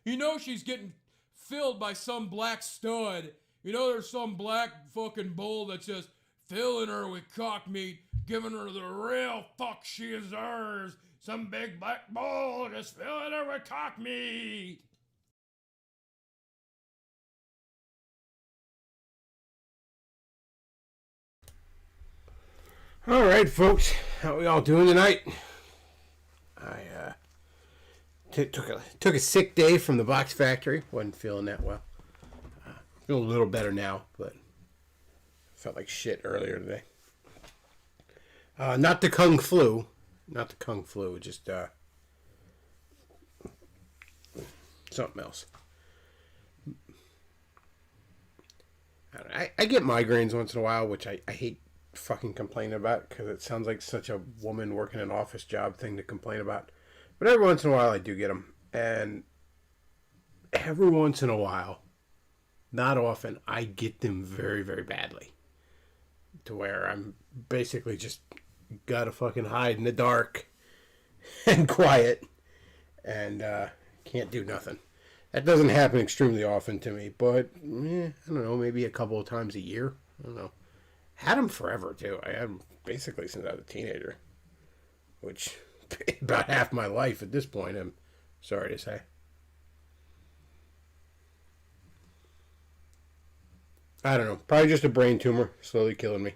You know she's getting filled by some black stud. You know there's some black fucking bull that's just filling her with cock meat, giving her the real fuck she deserves. Some big black bull just filling her with cock meat. All right, folks, how we all doing tonight? I took a sick day from the box factory. Wasn't feeling that well. Feel a little better now, but felt like shit earlier today. Not the kung flu, just something else. I get migraines once in a while, which I hate fucking complaining about because it sounds like such a woman working an office job thing to complain about. But every once in a while I do get them. And every once in a while, not often, I get them very, very badly. To where I'm basically just gotta fucking hide in the dark and quiet and can't do nothing. That doesn't happen extremely often to me, but I don't know, maybe a couple of times a year. I don't know. Had them forever, too. I had them basically since I was a teenager. Which, about half my life at this point, I'm sorry to say. I don't know. Probably just a brain tumor slowly killing me.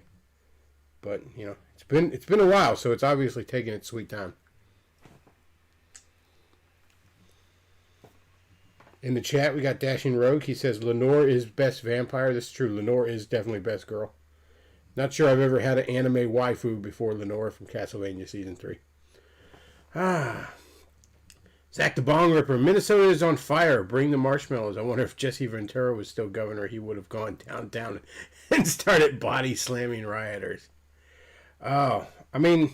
But, you know, it's been a while, so it's obviously taking its sweet time. In the chat, we got Dashing Rogue. He says, Lenore is best vampire. This is true. Lenore is definitely best girl. Not sure I've ever had an anime waifu before Lenore from Castlevania Season 3. Zach the Bong Ripper. Minnesota is on fire. Bring the marshmallows. I wonder if Jesse Ventura was still governor, he would have gone downtown and started body slamming rioters. Oh, I mean,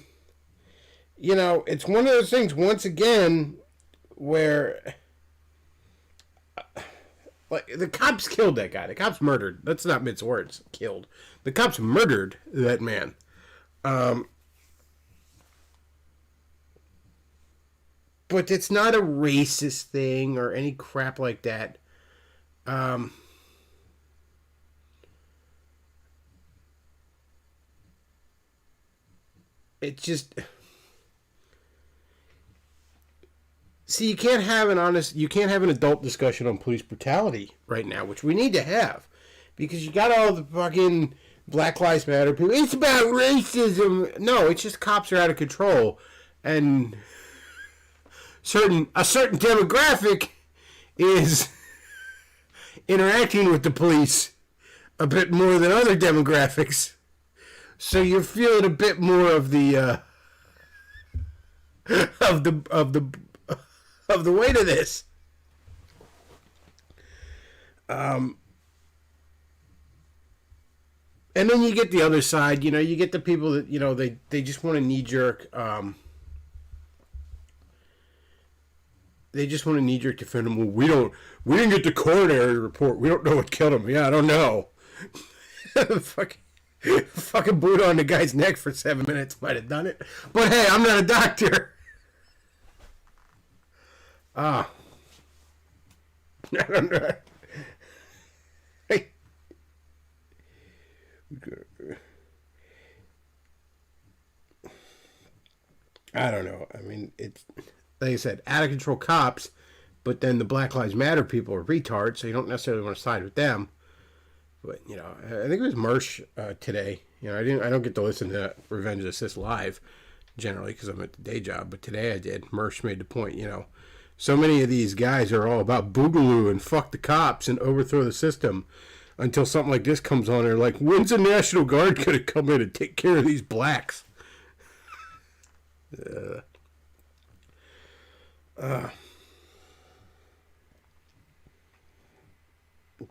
you know, it's one of those things, once again, where... Like, the cops killed that guy. The cops murdered. Let's not mince words. Killed. The cops murdered that man. But it's not a racist thing or any crap like that. It just... See, you can't have an adult discussion on police brutality right now, which we need to have. Because you got all the fucking Black Lives Matter people. It's about racism. No, it's just cops are out of control. And a certain demographic is interacting with the police a bit more than other demographics. So you're feeling a bit more of the of the weight of this. And then you get the other side, you know, you get the people that, you know, they just want to knee-jerk, they just want to knee-jerk defend them. Well, we didn't get the coronary report. We don't know what killed him. Yeah, I don't know. Fucking boot on the guy's neck for 7 minutes might have done it. But hey, I'm not a doctor. I don't know. Hey. I don't know. I mean, it's, like I said, out of control cops, but then the Black Lives Matter people are retards, so you don't necessarily want to side with them. But, you know, I think it was Mersh today. You know, I don't get to listen to Revenge of the Sith live generally because I'm at the day job, but today I did. Mersh made the point, you know, so many of these guys are all about boogaloo and fuck the cops and overthrow the system until something like this comes on. They're like, when's the National Guard going to come in and take care of these blacks?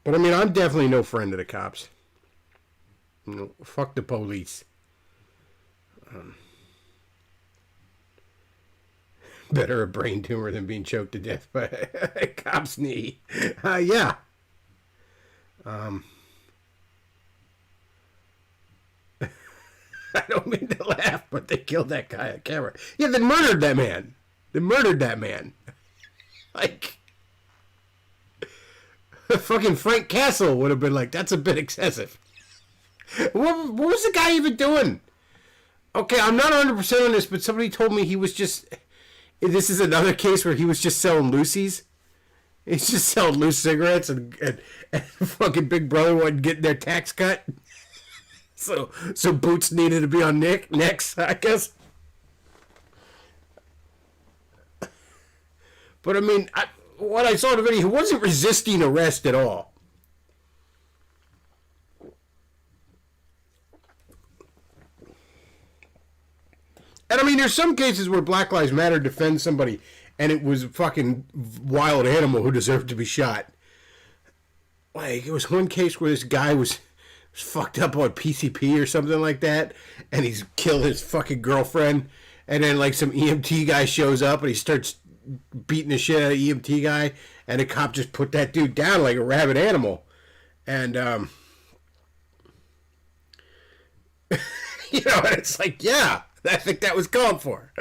But I mean, I'm definitely no friend of the cops. You know, fuck the police. Better a brain tumor than being choked to death by a cop's knee. Yeah. I don't mean to laugh, but they killed that guy on camera. Yeah, they murdered that man. Like, Fucking Frank Castle would have been like, that's a bit excessive. What was the guy even doing? Okay, I'm not 100% on this, but somebody told me he was just... This is another case where he was just selling loosies. He's just selling loose cigarettes, and fucking Big Brother wasn't getting their tax cut. So Boots needed to be on next, I guess. But I mean, what I saw in the video, he wasn't resisting arrest at all. And I mean, there's some cases where Black Lives Matter defends somebody, and it was a fucking wild animal who deserved to be shot. Like, it was one case where this guy was fucked up on PCP or something like that, and he's killed his fucking girlfriend, and then, like, some EMT guy shows up, and he starts beating the shit out of EMT guy, and the cop just put that dude down like a rabid animal. And, you know, and it's like, yeah, I think that was called for.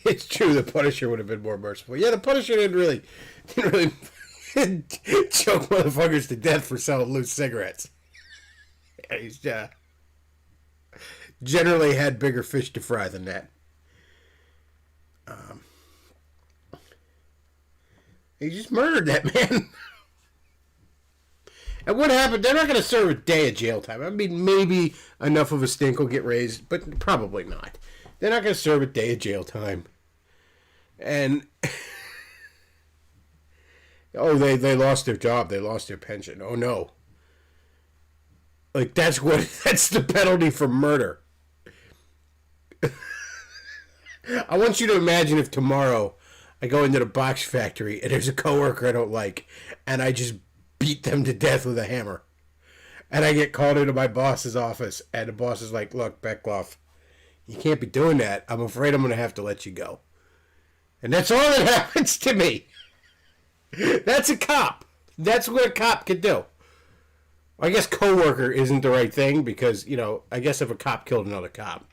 It's true, the Punisher would have been more merciful. Yeah, the Punisher didn't really choke motherfuckers to death for selling loose cigarettes. Yeah, he's generally had bigger fish to fry than that. He just murdered that man. And what happened? They're not going to serve a day of jail time. I mean, maybe enough of a stink will get raised, but probably not. They're not going to serve a day of jail time. And oh, they lost their job. They lost their pension. Oh no. Like, that's the penalty for murder. I want you to imagine if tomorrow I go into the box factory and there's a coworker I don't like, and I just beat them to death with a hammer. And I get called into my boss's office, and the boss is like, look, Beckloff, you can't be doing that. I'm afraid I'm going to have to let you go. And that's all that happens to me. That's a cop. That's what a cop can do. I guess coworker isn't the right thing because, you know, I guess if a cop killed another cop.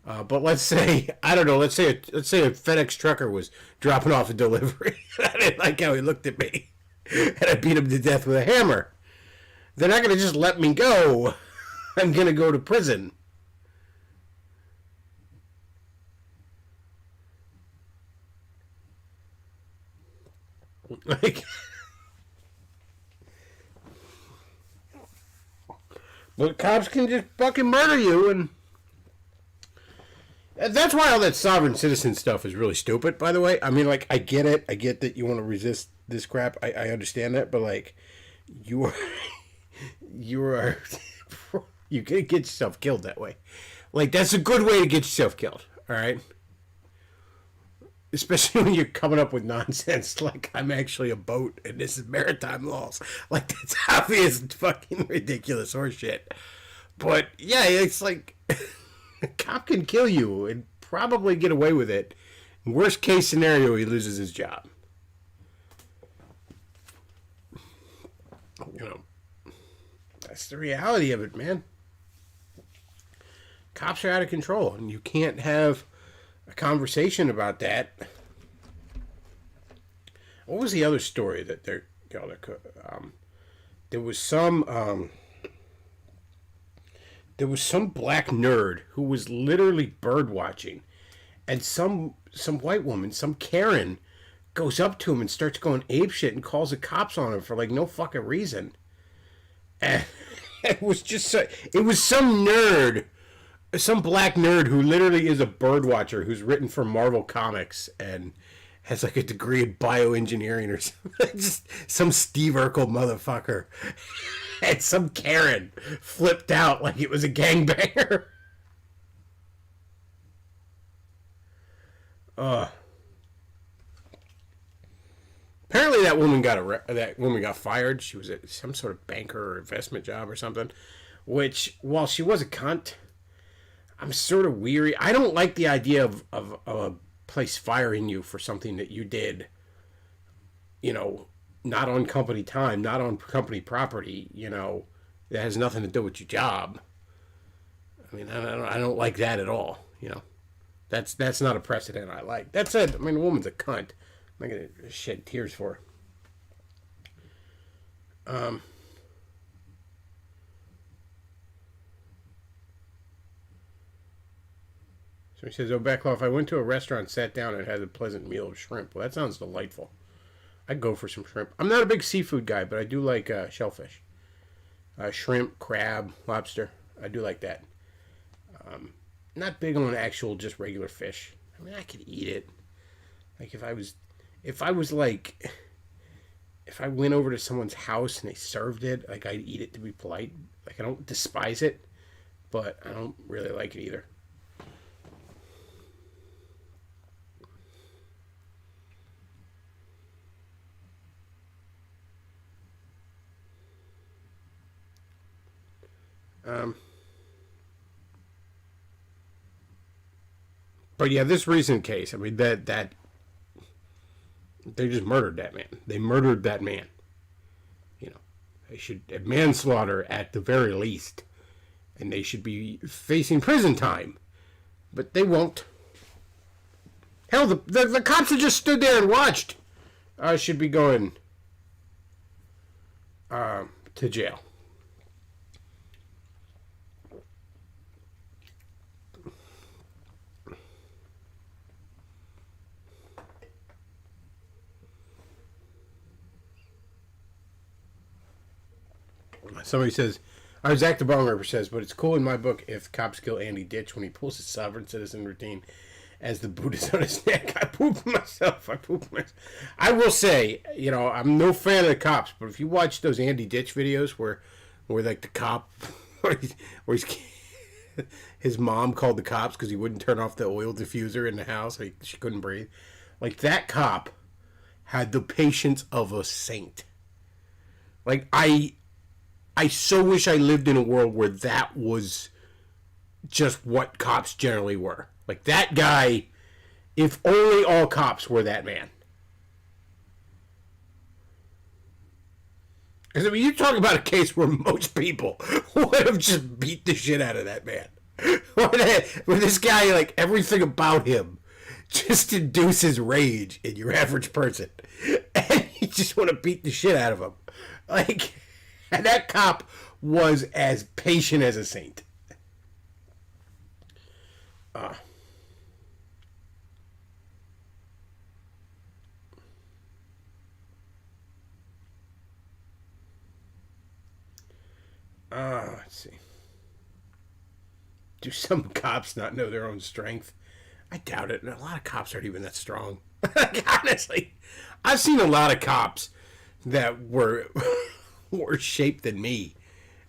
But let's say, I don't know, let's say a FedEx trucker was dropping off a delivery. I didn't like how he looked at me. And I beat him to death with a hammer. They're not going to just let me go. I'm going to go to prison. Like, but cops can just fucking murder you, and that's why all that sovereign citizen stuff is really stupid, by the way. I mean, like, I get it. I get that you want to resist this crap. I understand that, but, like, you are you can get yourself killed that way. Like, that's a good way to get yourself killed, all right? Especially when you're coming up with nonsense like I'm actually a boat and this is maritime laws. Like, that's obvious fucking ridiculous horseshit. But, yeah, it's like, a cop can kill you and probably get away with it. Worst case scenario, he loses his job. You know, that's the reality of it, man. Cops are out of control, and you can't have a conversation about that. What was the other story that there was some black nerd who was literally bird watching, and some white woman, some Karen, goes up to him and starts going apeshit and calls the cops on him for like no fucking reason. And it was some nerd. Some black nerd who literally is a bird watcher who's written for Marvel Comics and has like a degree in bioengineering or something. Just some Steve Urkel motherfucker. And some Karen flipped out like it was a gangbanger. Apparently that woman got fired. She was at some sort of banker or investment job or something. Which, while she was a cunt, I'm sort of weary. I don't like the idea of a place firing you for something that you did, you know, not on company time, not on company property, you know, that has nothing to do with your job. I mean, I don't like that at all, you know. That's not a precedent I like. That said, I mean, a woman's a cunt. I'm not gonna shed tears for her. So he says, "Oh, Beckloff, I went to a restaurant, sat down, and had a pleasant meal of shrimp." Well, that sounds delightful. I'd go for some shrimp. I'm not a big seafood guy, but I do like shellfish. Shrimp, crab, lobster. I do like that. Not big on actual just regular fish. I mean, I could eat it. Like if I went over to someone's house and they served it, like I'd eat it to be polite. Like I don't despise it, but I don't really like it either. But yeah, this recent case, I mean that they just murdered that man. They murdered that man. You know, they should manslaughter at the very least, and they should be facing prison time. But they won't. Hell, the cops that just stood there and watched should be going to jail. Somebody says, our Zach the Bong Ripper says, but it's cool in my book if cops kill Andy Ditch when he pulls his sovereign citizen routine as the boot is on his neck. I poop myself. I will say, you know, I'm no fan of the cops, but if you watch those Andy Ditch videos where like the cop, where he's his mom called the cops because he wouldn't turn off the oil diffuser in the house, like she couldn't breathe. Like that cop had the patience of a saint. Like I so wish I lived in a world where that was just what cops generally were. Like that guy, if only all cops were that man. Because I mean, you talk about a case where most people would have just beat the shit out of that man. Where this guy, like everything about him just induces rage in your average person. And you just want to beat the shit out of him. Like... And that cop was as patient as a saint. Let's see. Do some cops not know their own strength? I doubt it. And a lot of cops aren't even that strong. Honestly, I've seen a lot of cops that were... worse shape than me,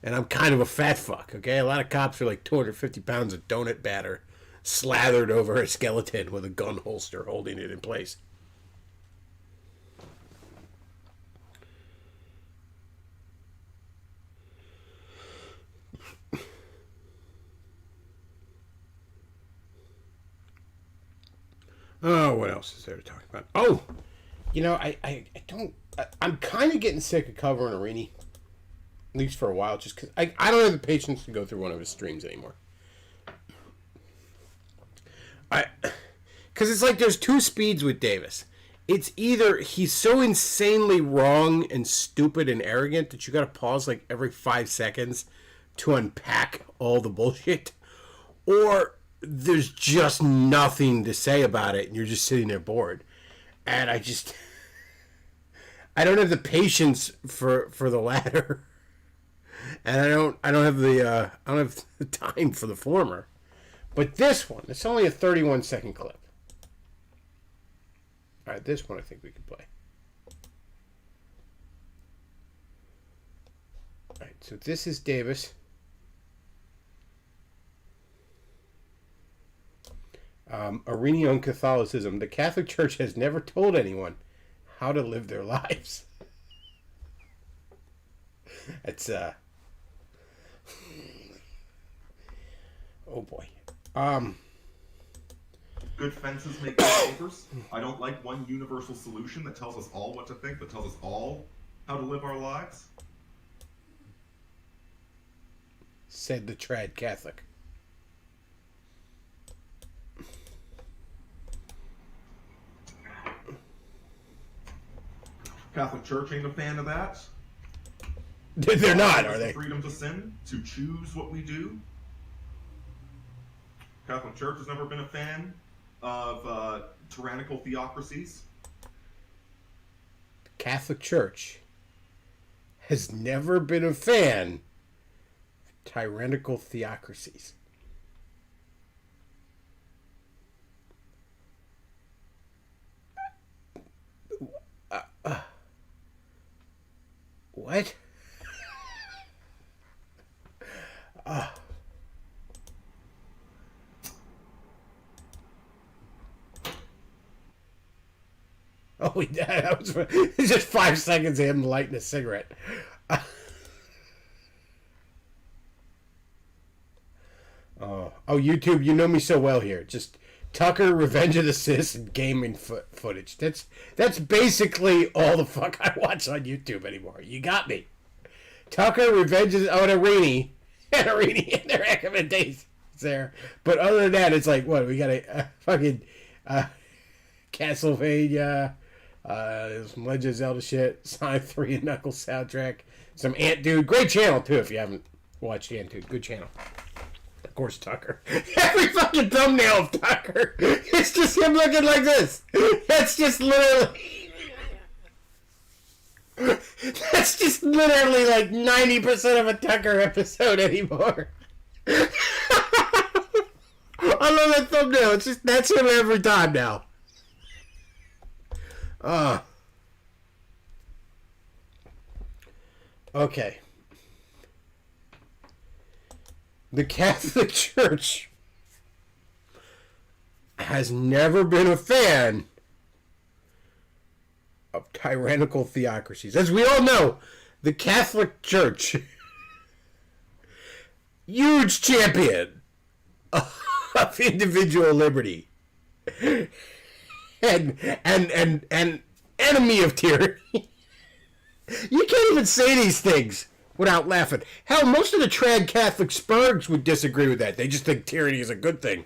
and I'm kind of a fat fuck. Okay, a lot of cops are like 250 pounds of donut batter slathered over a skeleton with a gun holster holding it in place. Oh, what else is there to talk about? Oh, you know, I'm kind of getting sick of covering Arini, at least for a while, just because I don't have the patience to go through one of his streams anymore. Because it's like there's two speeds with Davis. It's either he's so insanely wrong and stupid and arrogant that you got to pause like every 5 seconds to unpack all the bullshit, or there's just nothing to say about it and you're just sitting there bored. And I don't have the patience for the latter, and I don't have the time for the former. But this one, it's only a 31-second clip. All right, this one I think we can play. All right, so this is Davis. Arini on Catholicism. The Catholic Church has never told anyone how to live their lives. It's oh boy. Good fences make good neighbors. I don't like one universal solution that tells us all what to think, but tells us all how to live our lives. Said the trad Catholic. Catholic Church ain't a fan of that. They're not, are The they? freedom to sin, to choose what we do. Catholic Church has never been a fan of tyrannical theocracies. Catholic Church has never been a fan of tyrannical theocracies. What? Oh, yeah, that was it's just 5 seconds of him lighting a cigarette. Oh, YouTube, you know me so well here. Just Tucker, Revenge of the Sith, and gaming footage. That's basically all the fuck I watch on YouTube anymore. You got me. Tucker, Revenge of the... Oh, and Arini. And Arini and their recommendations there. But other than that, it's like, what? We got a fucking Castlevania, some Legend of Zelda shit, Sonic 3 and Knuckles soundtrack, some Ant Dude. Great channel, too, if you haven't watched Ant Dude. Good channel. Of course, Tucker. Every fucking thumbnail of Tucker, it's just him looking like this. That's just literally... That's just literally like 90% of a Tucker episode anymore. I love that thumbnail. It's just, that's him every time now. Okay. The Catholic Church has never been a fan of tyrannical theocracies. As we all know, the Catholic Church, huge champion of individual liberty and enemy of tyranny. You can't even say these things without laughing. Hell, most of the trad Catholic spurgs would disagree with that. They just think tyranny is a good thing.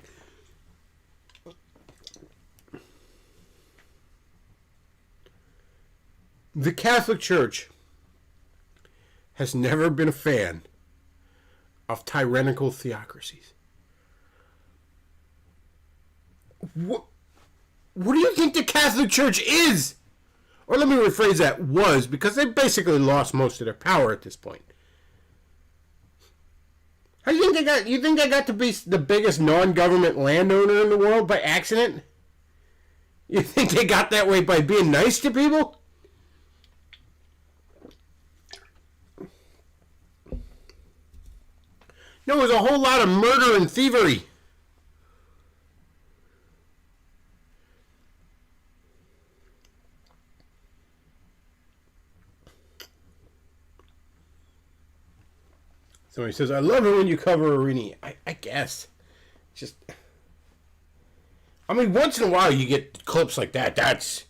The Catholic Church has never been a fan of tyrannical theocracies. What do you think the Catholic Church is? Or let me rephrase that, was, because they basically lost most of their power at this point. How do you think they got? You think they got to be the biggest non-government landowner in the world by accident? You think they got that way by being nice to people? No, there's a whole lot of murder and thievery. Somebody says, I love it when you cover Arini. I guess. Just... I mean, once in a while you get clips like that. That's...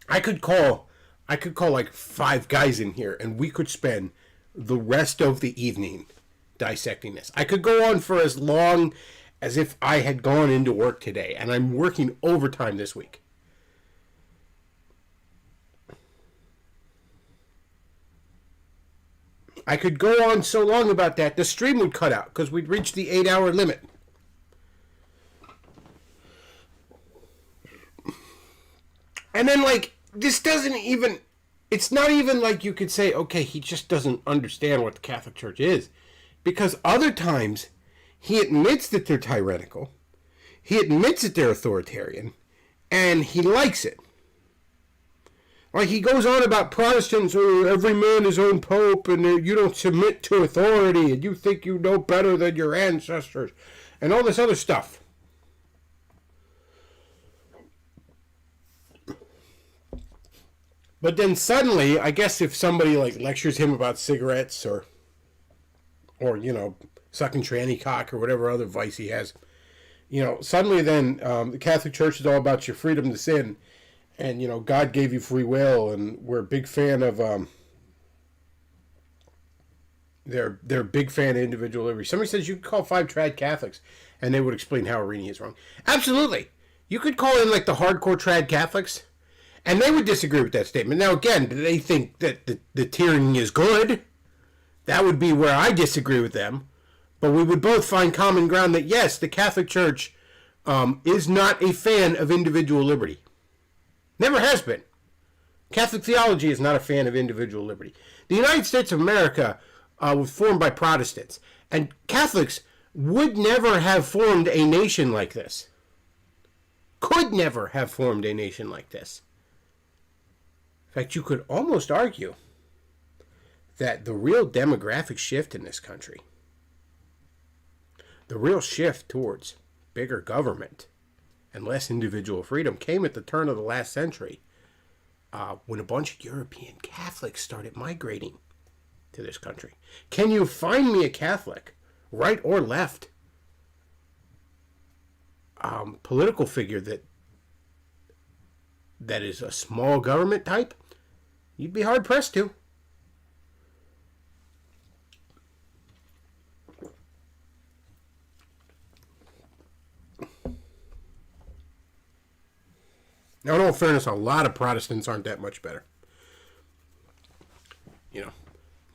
I could call like 5 guys in here and we could spend the rest of the evening dissecting this. I could go on for as long as if I had gone into work today, and I'm working overtime this week. I could go on so long about that, the stream would cut out because we'd reached the 8-hour limit. And then, like, this doesn't even... It's not even like you could say, okay, he just doesn't understand what the Catholic Church is. Because other times, he admits that they're tyrannical. He admits that they're authoritarian. And he likes it. Like, he goes on about Protestants, oh, every man his own pope, and you don't submit to authority, and you think you know better than your ancestors, and all this other stuff. But then suddenly, I guess if somebody like lectures him about cigarettes or you know, sucking tranny cock or whatever other vice he has, you know, suddenly then the Catholic Church is all about your freedom to sin, and you know, God gave you free will, and we're a big fan of they're a big fan of individual liberty. Somebody says you could call 5 trad Catholics, and they would explain how Arini is wrong. Absolutely, you could call in like the hardcore trad Catholics. And they would disagree with that statement. Now, again, do they think that the tyranny is good? That would be where I disagree with them. But we would both find common ground that, yes, the Catholic Church is not a fan of individual liberty. Never has been. Catholic theology is not a fan of individual liberty. The United States of America was formed by Protestants. And Catholics would never have formed a nation like this. Could never have formed a nation like this. In fact, you could almost argue that the real demographic shift in this country, the real shift towards bigger government and less individual freedom, came at the turn of the last century when a bunch of European Catholics started migrating to this country. Can you find me a Catholic, right or left, political figure that is a small government type? You'd be hard pressed to. Now, in all fairness, a lot of Protestants aren't that much better. You know,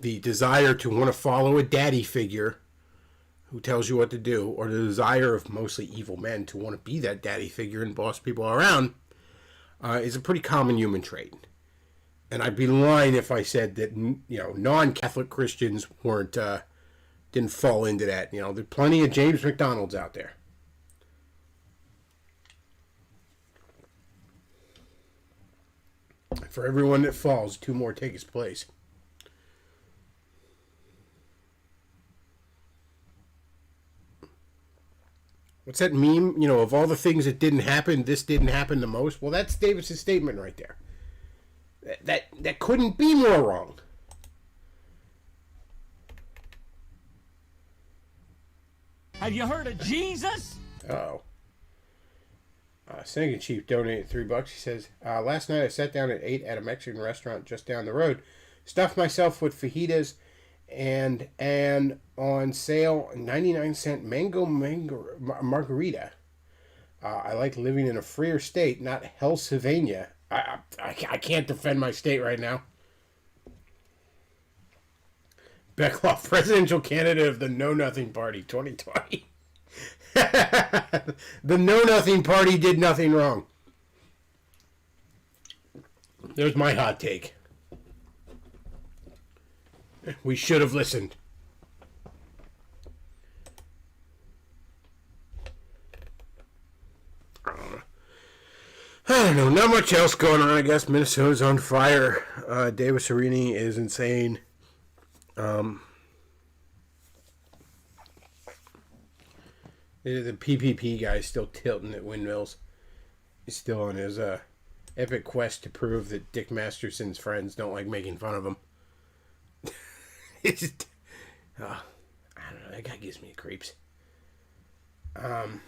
the desire to want to follow a daddy figure who tells you what to do, or the desire of mostly evil men to want to be that daddy figure and boss people around, is a pretty common human trait. And I'd be lying if I said that, non-Catholic Christians didn't fall into that. There's plenty of James McDonalds out there. For everyone that falls, 2 more take his place. What's that meme? Of all the things that didn't happen, this didn't happen the most. Well, that's Davis' statement right there. That couldn't be more wrong. Have you heard of Jesus? Uh-oh. Seneca Chief donated $3. He says, last night I sat down and ate at a Mexican restaurant just down the road. Stuffed myself with fajitas and an on sale 99-cent mango margarita. I like living in a freer state, not Hellsylvania. I can't defend my state right now. Beckloff, presidential candidate of the Know Nothing Party 2020. The Know Nothing Party did nothing wrong. There's my hot take. We should have listened. I don't know. Not much else going on. I guess Minnesota's on fire. Davis Arini is insane. The PPP guy is still tilting at windmills. He's still on his epic quest to prove that Dick Masterson's friends don't like making fun of him. It's just, I don't know. That guy gives me creeps. And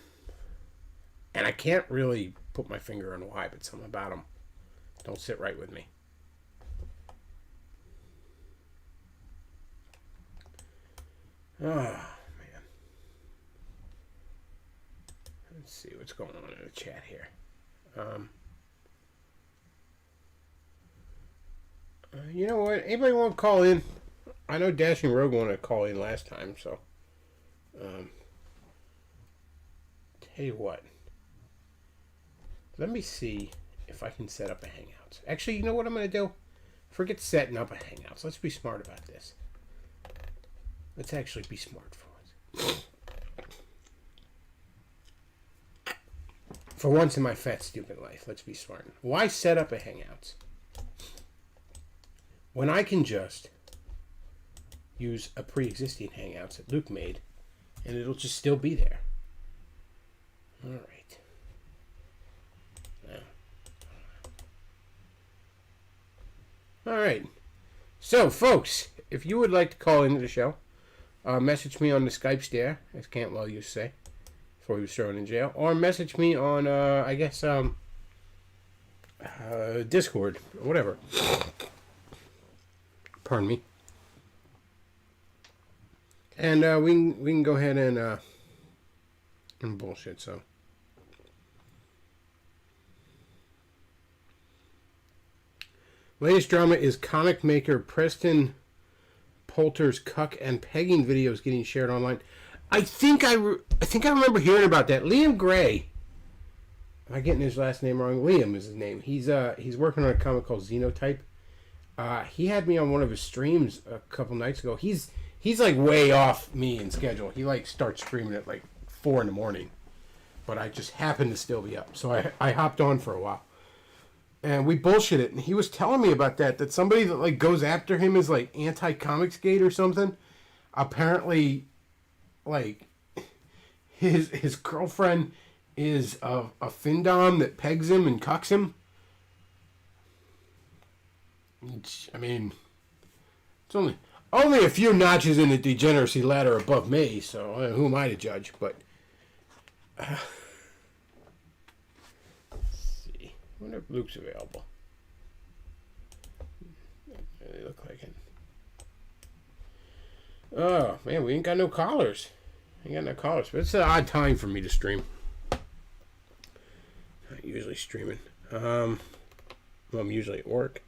I can't really put my finger on why, but something about him don't sit right with me. Oh, man. Let's see what's going on in the chat here. You know what? Anybody want to call in? I know Dashing Rogue wanted to call in last time, so. Tell you what. Let me see if I can set up a Hangouts. Actually, you know what I'm going to do? Forget setting up a Hangouts. Let's be smart about this. Let's actually be smart for once. For once in my fat, stupid life, let's be smart. Why set up a Hangouts when I can just use a pre-existing Hangouts that Luke made, and it'll just still be there? All right. All right. So, folks, if you would like to call into the show, message me on the Skype there, as Cantwell used to say, before he was thrown in jail, or message me on, Discord, or whatever. Pardon me. And we can go ahead and bullshit. So Latest drama is comic maker Preston Poulter's cuck and pegging videos getting shared online. I think I remember hearing about that. Liam Gray. Am I getting his last name wrong? Liam is his name. He's working on a comic called Xenotype. He had me on one of his streams a couple nights ago. He's like way off me in schedule. He like starts streaming at like 4 a.m. But I just happened to still be up, so I hopped on for a while. And we bullshitted, and he was telling me about that somebody that like goes after him is like anti-Comicsgate or something. Apparently, like his girlfriend is a findom that pegs him and cucks him. I mean, it's only a few notches in the degeneracy ladder above me, so who am I to judge? But let's see. I wonder if Luke's available. They look like it. Oh man, we ain't got no callers. But it's an odd time for me to stream. Not usually streaming. Well, I'm usually at work.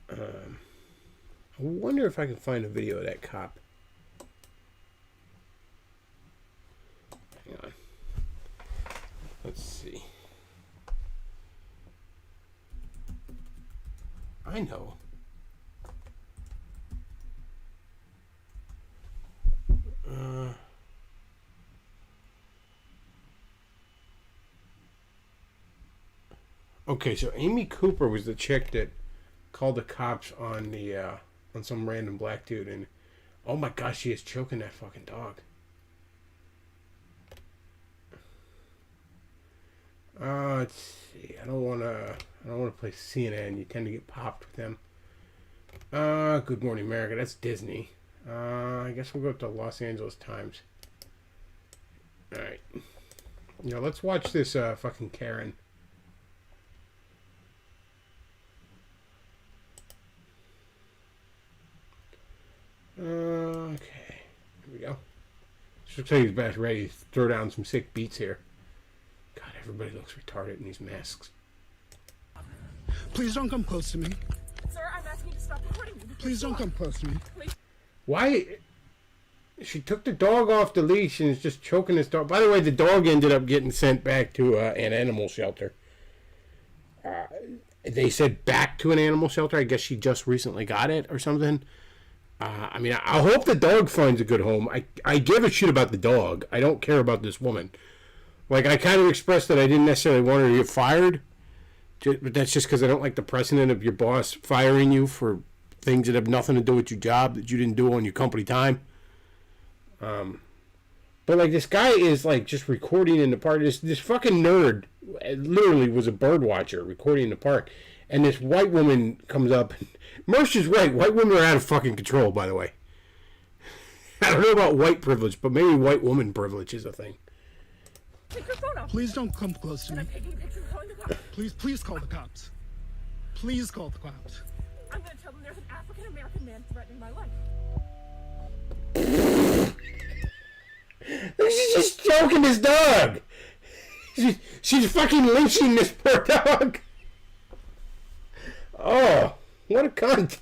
I wonder if I can find a video of that cop. Hang on. Let's see. I know. Okay, so Amy Cooper was the chick that called the cops on the on some random black dude, and oh my gosh, she is choking that fucking dog. Let's see. I don't wanna play CNN. You tend to get popped with them. Good Morning America. That's Disney. I guess we'll go to Los Angeles Times. All right. Now let's watch this fucking Karen. Okay, here we go. This looks like he's about ready to throw down some sick beats here. God, everybody looks retarded in these masks. Please don't come close to me. Sir, I'm asking you to stop recording me. Please don't come close to me. Why? She took the dog off the leash and is just choking this dog. By the way, the dog ended up getting sent back to an animal shelter. They said back to an animal shelter. I guess she just recently got it or something. I mean, I hope the dog finds a good home. I give a shit about the dog. I don't care about this woman. Like, I kind of expressed that I didn't necessarily want her to get fired. But that's just because I don't like the precedent of your boss firing you for things that have nothing to do with your job that you didn't do on your company time. But, like, this guy is, like, just recording in the park. This fucking nerd literally was a bird watcher recording in the park. And this white woman comes up. Mersh is right. White women are out of fucking control, by the way. I don't know about white privilege, but maybe white woman privilege is a thing. Take your phone off. Please don't come close to And me. I'm taking a picture and calling the cops. Please call the cops. Please call the cops. I'm going to tell them there's an African American man threatening my life. She's just choking this dog. She's fucking lynching this poor dog. Oh, what a cunt.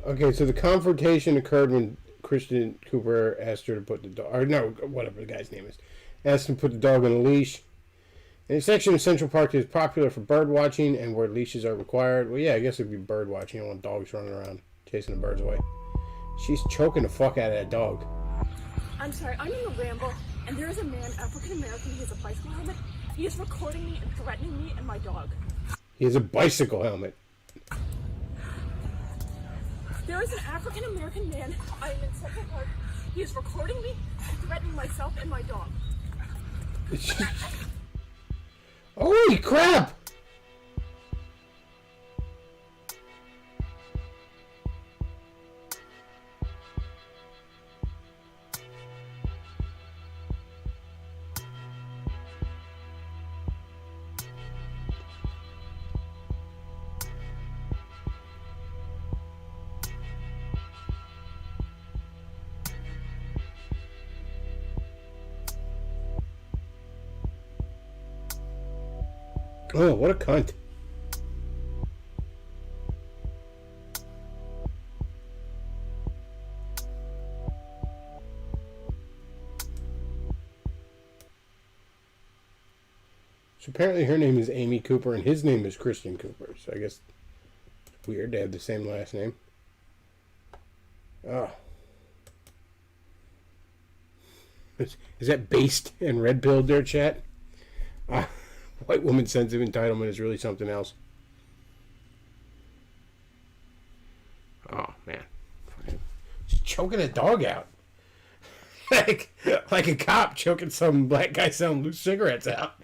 Okay, so the confrontation occurred when Christian Cooper asked her to put the dog, or no, whatever the guy's name is, asked him to put the dog on a leash. In a section of Central Park that is popular for bird watching and where leashes are required. Well, yeah, I guess it'd be bird watching. I don't want dogs running around chasing the birds away. She's choking the fuck out of that dog. I'm sorry, I'm in the ramble, and there is a man, African American, he has a bicycle helmet. He is recording me and threatening me and my dog. He has a bicycle helmet. There is an African American man. I am in Central Park. He is recording me and threatening myself and my dog. Holy crap! Oh, what a cunt. So apparently her name is Amy Cooper and his name is Christian Cooper. So I guess it's weird to have the same last name. Oh. Is that based in red pill there, chat? White woman's sense of entitlement is really something else. Oh, man. Just choking a dog out. like a cop choking some black guy selling loose cigarettes out.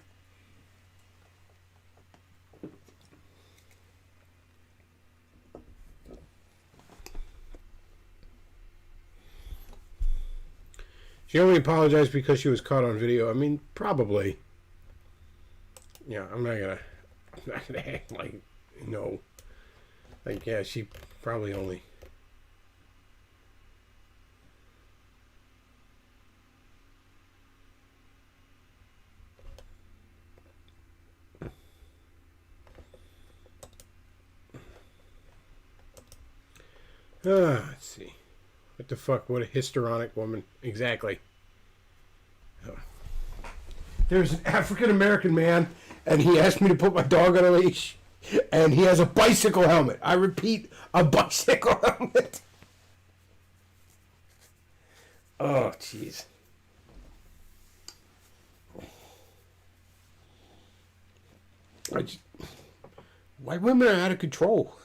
She only apologized because she was caught on video. I mean, probably. Yeah, I'm not gonna act like, no. Like, yeah, she probably only. Let's see. What the fuck? What a histrionic woman. Exactly. There's an African American man, and he asked me to put my dog on a leash, and he has a bicycle helmet. I repeat, a bicycle helmet. Oh, jeez. White women are out of control.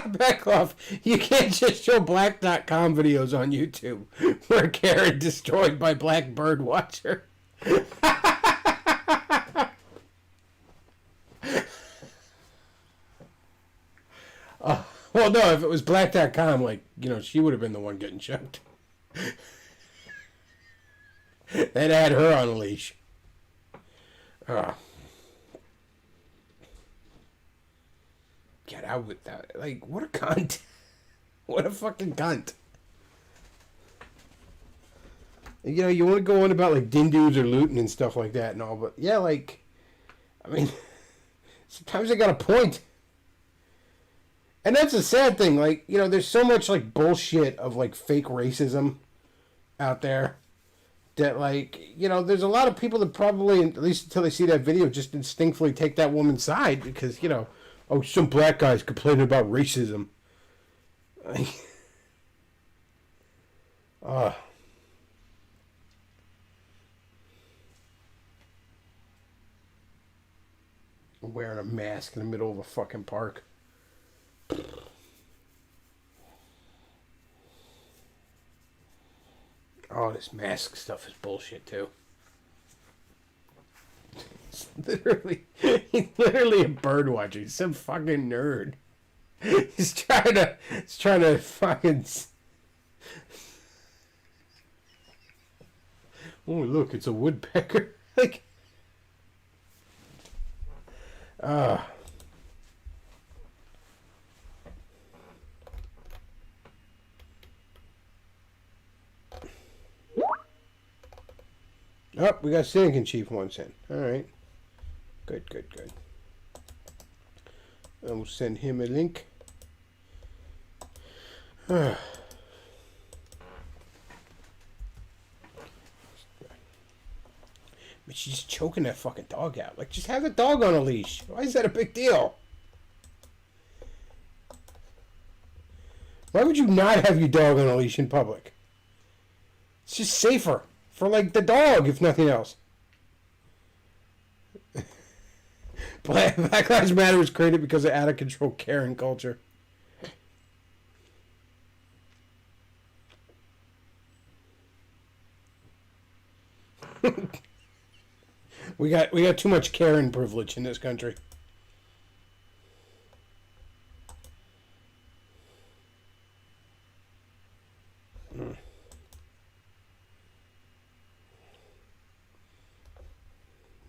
Back off. You can't just show black.com videos on YouTube where Karen destroyed by black bird watcher. Well, no, if it was black.com, like, you know, she would have been the one getting choked. They'd had her on a leash. Get out with that. Like, what a cunt. What a fucking cunt. You know, you want to go on about, like, Dindus or looting and stuff like that and all, but, yeah, like, I mean, sometimes they got a point. And that's a sad thing. Like, you know, there's so much, like, bullshit of, like, fake racism out there that, like, you know, there's a lot of people that probably, at least until they see that video, just instinctively take that woman's side because, you know, oh, some black guys complaining about racism. Wearing a mask in the middle of a fucking park. Oh, this mask stuff is bullshit too. He's literally a bird watcher. He's some fucking nerd. He's trying to fucking. Oh, look, it's a woodpecker. Like, Oh, we got Sinking Chief once in. Alright. Good. I will send him a link. But she's choking that fucking dog out. Like, just have the dog on a leash. Why is that a big deal? Why would you not have your dog on a leash in public? It's just safer. For, like, the dog, if nothing else. Black Lives Matter was created because of out-of-control Karen culture. We got too much Karen privilege in this country.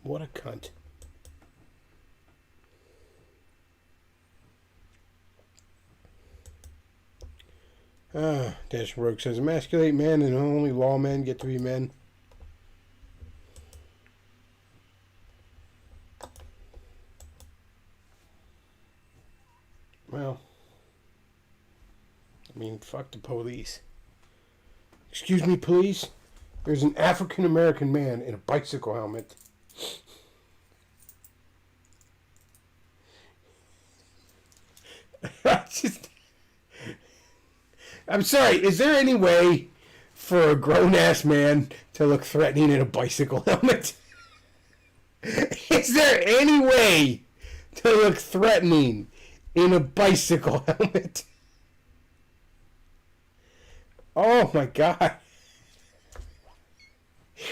What a cunt. Dash Rogue says, emasculate men and only lawmen get to be men. Well, I mean, fuck the police. Excuse me, police? There's an African American man in a bicycle helmet. I'm sorry, is there any way for a grown-ass man to look threatening in a bicycle helmet? Is there any way to look threatening in a bicycle helmet? Oh my god.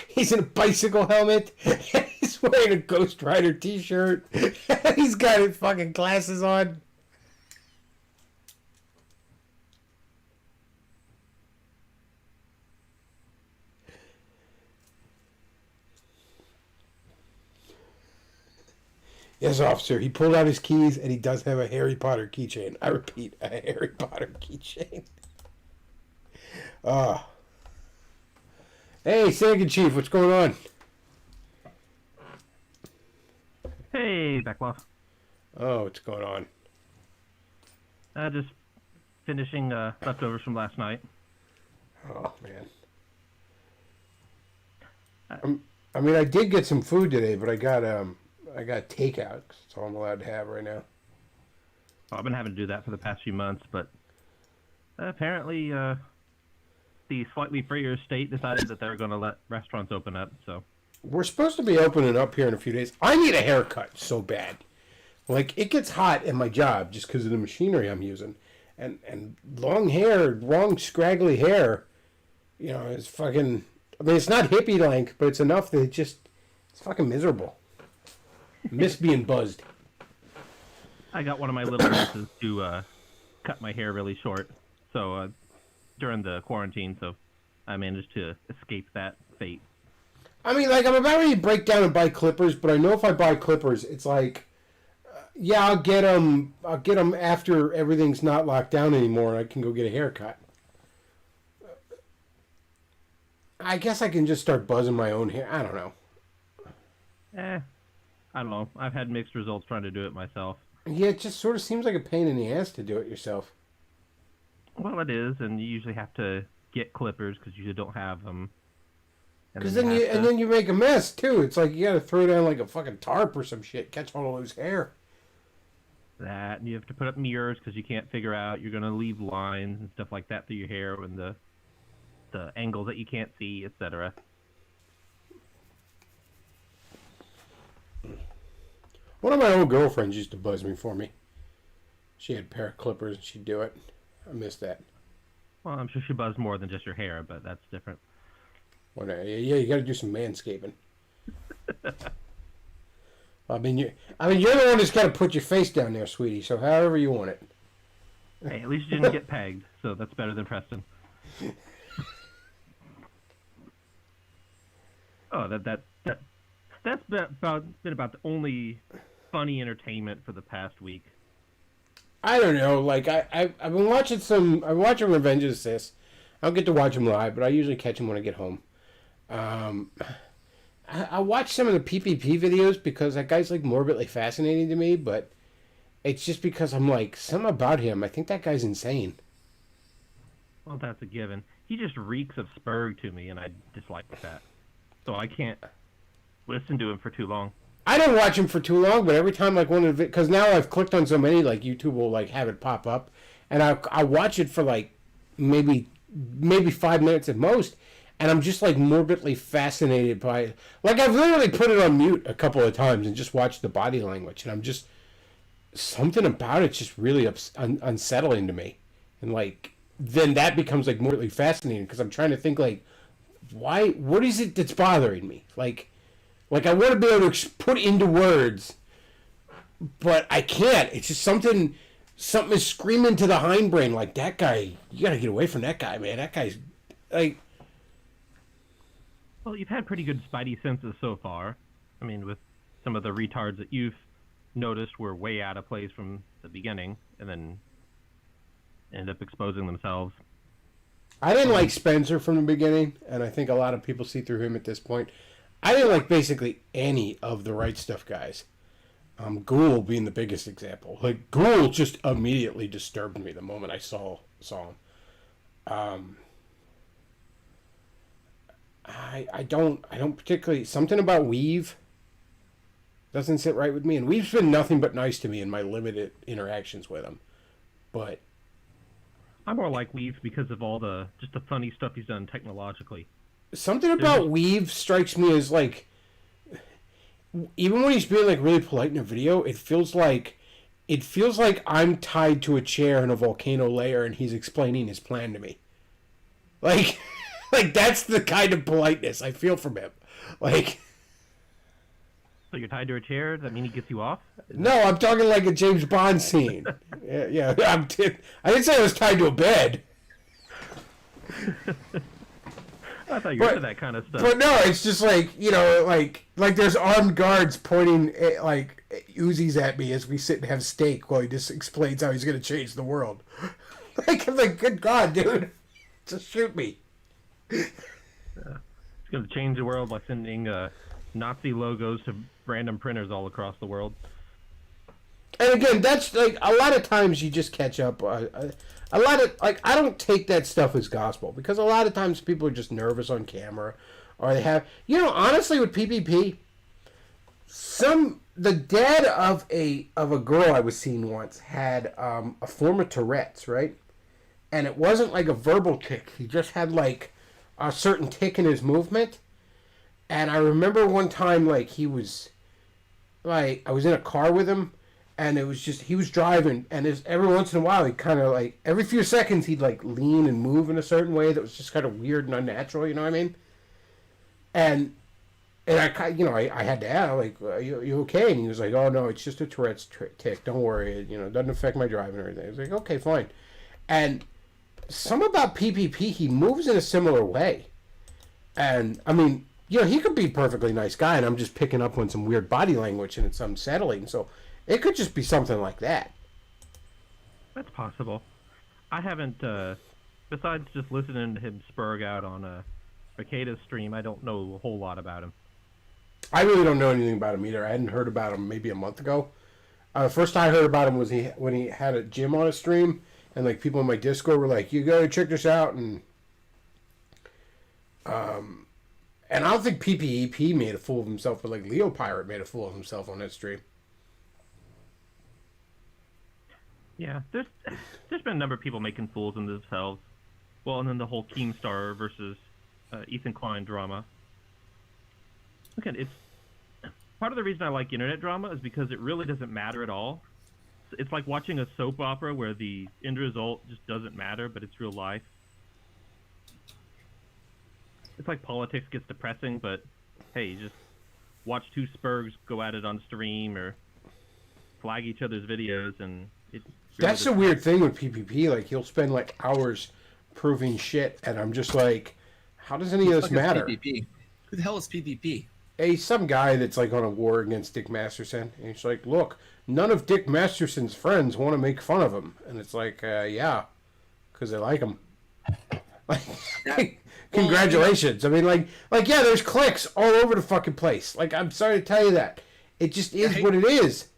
He's in a bicycle helmet. He's wearing a Ghost Rider t-shirt. He's got his fucking glasses on. Yes, officer. He pulled out his keys, and he does have a Harry Potter keychain. I repeat, a Harry Potter keychain. Hey, Second Chief, what's going on? Hey, Beckloff. Oh, what's going on? Just finishing leftovers from last night. Oh, man. I mean, I did get some food today, but I got takeout. 'Cause that's all I'm allowed to have right now. Well, I've been having to do that for the past few months, but apparently the slightly freer state decided that they're going to let restaurants open up. So We're supposed to be opening up here in a few days. I need a haircut so bad. Like, it gets hot in my job just because of the machinery I'm using. And long hair, long scraggly hair, you know, is fucking... I mean, it's not hippie length, but it's enough that it's fucking miserable. Miss being buzzed. I got one of my little nieces to cut my hair really short. So during the quarantine, so I managed to escape that fate. I mean, like, I'm about ready to break down and buy clippers, but I know if I buy clippers, it's like, yeah, I'll get them after everything's not locked down anymore and I can go get a haircut. I guess I can just start buzzing my own hair. I don't know. I don't know. I've had mixed results trying to do it myself. Yeah, it just sort of seems like a pain in the ass to do it yourself. Well, it is, and you usually have to get clippers because you don't have them. Because then you make a mess too. It's like you got to throw down like a fucking tarp or some shit, catch all of loose hair. That, and you have to put up mirrors because you can't figure out. You're gonna leave lines and stuff like that through your hair and the angles that you can't see, etc. One of my old girlfriends used to buzz me for me. She had a pair of clippers and she'd do it. I miss that. Well, I'm sure she buzzed more than just your hair, but that's different. Yeah, you got to do some manscaping. I mean, you're the one that's got to put your face down there, sweetie. So however you want it. Hey, at least you didn't get pegged, so that's better than Preston. Oh, that's been about the only funny entertainment for the past week. I don't know. Like I've been watching I'm watching Revenge of the Sith. I don't get to watch them live, but I usually catch them when I get home. I watch some of the PPP videos because that guy's like morbidly fascinating to me, but it's just because I'm like, something about him. I think that guy's insane. Well, that's a given. He just reeks of Spurg to me, and I dislike that. So I can't listen to him for too long. I don't watch him for too long, but every time like one of the because now I've clicked on so many, like YouTube will like have it pop up, and I watch it for like maybe 5 minutes at most, and I'm just like morbidly fascinated by like I've literally put it on mute a couple of times and just watched the body language, and I'm just something about it's just really unsettling to me, and like then that becomes like morbidly fascinating because I'm trying to think like what is it that's bothering me like I want to be able to put into words, but I can't. It's just something is screaming to the hindbrain like, that guy, you gotta get away from that guy, man. That guy's, like... Well, you've had pretty good spidey senses so far. I mean, with some of the retards that you've noticed were way out of place from the beginning, and then end up exposing themselves. I didn't like Spencer from the beginning, and I think a lot of people see through him at this point. I didn't like basically any of the Right Stuff guys. Ghoul being the biggest example. Like, Ghoul just immediately disturbed me the moment I saw him. I don't particularly, something about Weave doesn't sit right with me, and Weave's been nothing but nice to me in my limited interactions with him. But I'm more like Weave because of all the funny stuff he's done technologically. something about Weave strikes me as like, even when he's being like really polite in a video, it feels like I'm tied to a chair in a volcano layer and he's explaining his plan to me. Like, like that's the kind of politeness I feel from him. Like, so you're tied to a chair? Does that mean he gets you off? no, I'm talking like a James Bond scene. Yeah, I didn't say I was tied to a bed. I thought you were into that kind of stuff. But no, it's just like, you know, like there's armed guards pointing like Uzis at me as we sit and have steak while he just explains how he's going to change the world. Like, I'm like, good God, dude, just shoot me. He's going to change the world by sending Nazi logos to random printers all across the world. And again, that's like a lot of times you just catch up. A lot of like I don't take that stuff as gospel because a lot of times people are just nervous on camera, or they have, you know, honestly with PPP, the dad of a girl I was seeing once had a form of Tourette's, right? And it wasn't like a verbal tic. He just had like a certain tic in his movement. And I remember one time like he was like I was in a car with him. And it was just, he was driving, and every once in a while, he kind of like, every few seconds, he'd like lean and move in a certain way that was just kind of weird and unnatural, you know what I mean? And I, you know, I had to ask, like, are you okay? And he was like, oh no, it's just a Tourette's tic, don't worry, it, you know, it doesn't affect my driving or anything. I was like, okay, fine. And some about PPP, he moves in a similar way. And, I mean, you know, he could be a perfectly nice guy, and I'm just picking up on some weird body language, and it's unsettling, so it could just be something like that. That's possible. I haven't, besides just listening to him spurg out on Cicada's stream, I don't know a whole lot about him. I really don't know anything about him either. I hadn't heard about him maybe a month ago. First I heard about him was when he had a gym on a stream, and like people in my Discord were like, "You gotta check this out," and I don't think PPEP made a fool of himself, but like Leo Pirate made a fool of himself on that stream. Yeah, there's been a number of people making fools of themselves. Well, and then the whole Keemstar versus Ethan Klein drama. Again, it's part of the reason I like internet drama is because it really doesn't matter at all. It's like watching a soap opera where the end result just doesn't matter, but it's real life. It's like politics gets depressing, but hey, you just watch two spurgs go at it on stream or flag each other's videos, and it. That's the weird thing with PPP. Like, he'll spend like hours proving shit, and I'm just like, how does any of this matter? PPP? Who the hell is PPP? Hey, some guy that's like on a war against Dick Masterson. And he's like, look, none of Dick Masterson's friends want to make fun of him. And it's like, yeah, because they like him. Like, congratulations. I mean, like, yeah, there's clicks all over the fucking place. Like, I'm sorry to tell you that. It just is what it is.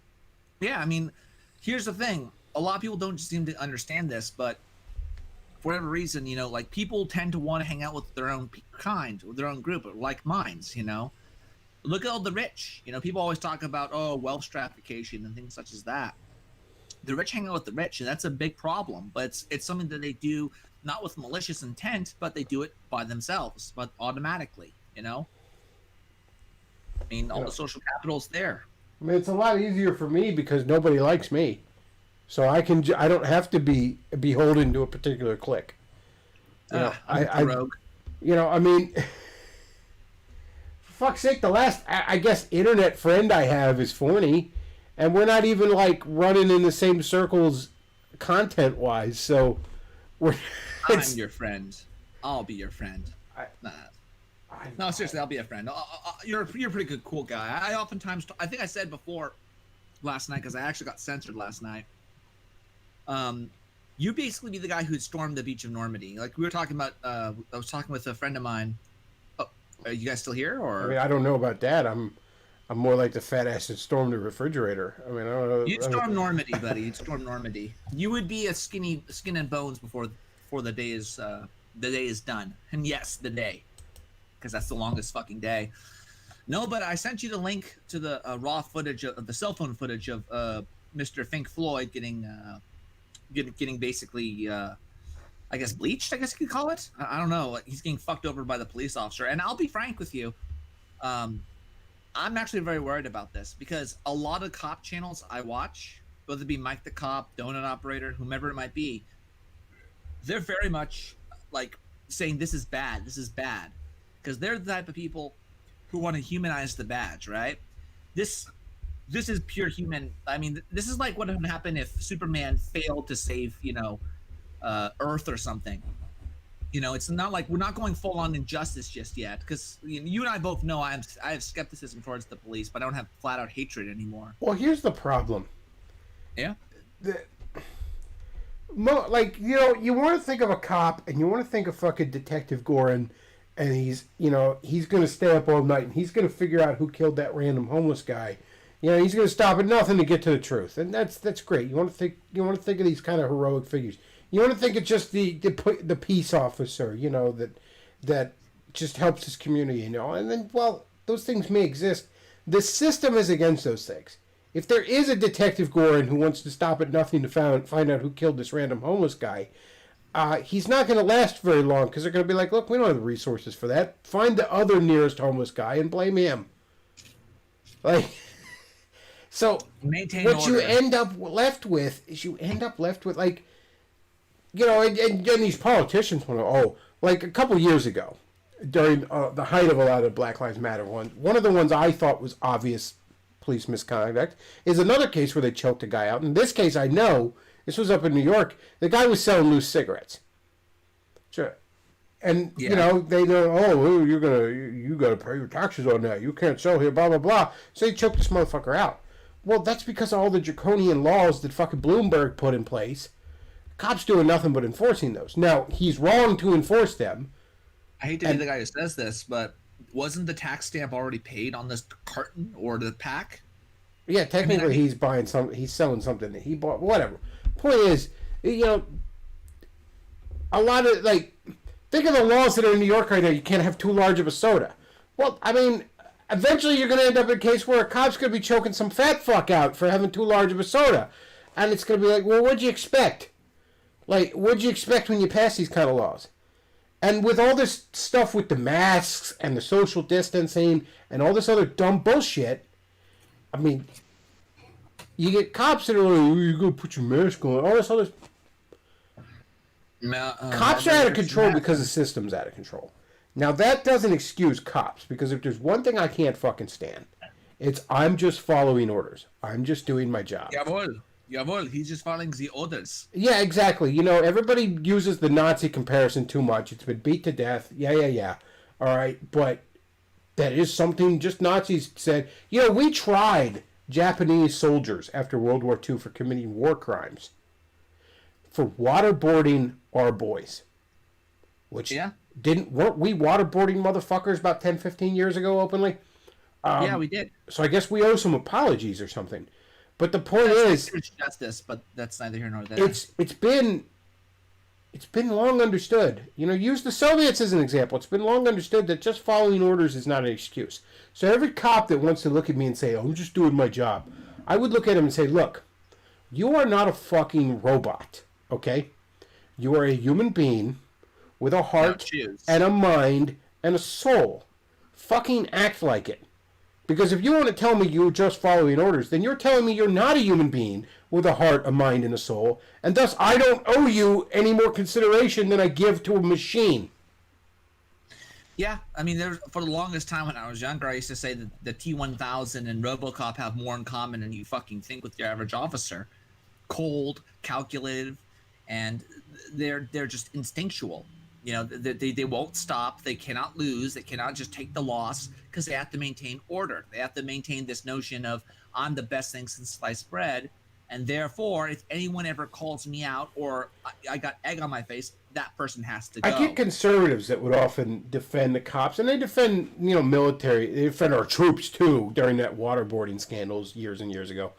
Yeah, I mean, here's the thing. A lot of people don't seem to understand this, but for whatever reason, you know, like people tend to want to hang out with their own kind, with their own group, like minds, you know. Look at all the rich. You know, people always talk about, wealth stratification and things such as that. The rich hang out with the rich, and that's a big problem. But it's something that they do not with malicious intent, but they do it by themselves, but automatically, you know. I mean, all the social capital's there. I mean, it's a lot easier for me because nobody likes me. So I don't have to be beholden to a particular clique. You know, I'm rogue. You know, I mean, for fuck's sake, the last, I guess, internet friend I have is Forney, and we're not even, like, running in the same circles content-wise, so we're... I'm your friend. I'll be your friend. No, seriously, I'll be a friend. You're a pretty good, cool guy. I oftentimes, I think I said before last night, because I actually got censored last night. You basically be the guy who stormed the beach of Normandy. Like we were talking about. I was talking with a friend of mine. Oh, are you guys still here? Or I mean, I don't know about that. I'm more like the fat ass that stormed the refrigerator. I mean, I don't know. You'd storm Normandy, buddy. You'd storm Normandy. You would be a skin and bones before the day is done. And yes, the day, because that's the longest fucking day. No, but I sent you the link to the raw footage of the cell phone footage of Mr. Pink Floyd getting basically, I guess, bleached. I guess you could call it. I don't know. He's getting fucked over by the police officer. And I'll be frank with you. I'm actually very worried about this because a lot of cop channels I watch, whether it be Mike the Cop, Donut Operator, whomever it might be, they're very much like saying this is bad, because they're the type of people who want to humanize the badge, right? This is pure human. I mean, this is like what would happen if Superman failed to save, Earth or something. It's not like we're not going full on injustice just yet, because you and I both know I have skepticism towards the police, but I don't have flat out hatred anymore. Well, here's the problem. Yeah. You want to think of a cop, and you want to think of fucking Detective Gorin, and he's going to stay up all night, and he's going to figure out who killed that random homeless guy. He's going to stop at nothing to get to the truth, and that's great. You want to think of these kind of heroic figures. You want to think it's just the peace officer, that just helps his community, and then, well, those things may exist. The system is against those things. If there is a Detective Gorin who wants to stop at nothing to find out who killed this random homeless guy, he's not going to last very long, because they're going to be like, look, we don't have the resources for that. Find the other nearest homeless guy and blame him. So maintain what order. you end up left with like, and these politicians want to, like a couple years ago, during the height of a lot of Black Lives Matter one of the ones I thought was obvious police misconduct is another case where they choked a guy out. In this case, I know, this was up in New York, the guy was selling loose cigarettes. Sure. And, they know, you gotta pay your taxes on that. You can't sell here, blah, blah, blah. So they choked this motherfucker out. Well, that's because of all the draconian laws that fucking Bloomberg put in place. Cops doing nothing but enforcing those. Now, he's wrong to enforce them. I hate to be the guy who says this, but wasn't the tax stamp already paid on this carton or the pack? Yeah, technically he's selling something that he bought. Whatever. Point is, a lot of, think of the laws that are in New York right now. You can't have too large of a soda. Well, I mean, eventually you're going to end up in a case where a cop's going to be choking some fat fuck out for having too large of a soda. And it's going to be like, well, what'd you expect? What'd you expect when you pass these kind of laws? And with all this stuff with the masks and the social distancing and all this other dumb bullshit, I mean, you get cops that are like, you gotta put your mask on, all this other... Cops are out of control because the system's out of control. Now, that doesn't excuse cops, because if there's one thing I can't fucking stand, it's I'm just following orders. I'm just doing my job. Jawohl, he's just following the orders. Yeah, exactly. Everybody uses the Nazi comparison too much. It's been beat to death. Yeah. All right, but that is something just Nazis said. We tried Japanese soldiers after World War II for committing war crimes, for waterboarding our boys. Weren't we waterboarding motherfuckers about 10, 15 years ago openly? Yeah, we did. So I guess we owe some apologies or something. But the point is, justice, but that's neither here nor there. It's been long understood. Use the Soviets as an example. It's been long understood that just following orders is not an excuse. So every cop that wants to look at me and say, I'm just doing my job, I would look at him and say, look, you are not a fucking robot, okay? You are a human being with a heart and a mind and a soul. Fucking act like it. Because if you want to tell me you're just following orders, then you're telling me you're not a human being with a heart, a mind, and a soul, and thus I don't owe you any more consideration than I give to a machine. Yeah, I mean, for the longest time when I was younger, I used to say that the T-1000 and RoboCop have more in common than you fucking think with your average officer. Cold, calculative, and they're just instinctual. They won't stop. They cannot lose. They cannot just take the loss, because they have to maintain order. They have to maintain this notion of, I'm the best thing since sliced bread, And therefore, if anyone ever calls me out or I got egg on my face, that person has to go. I get conservatives that would often defend the cops, and they defend, military. They defend our troops too during that waterboarding scandals years and years ago.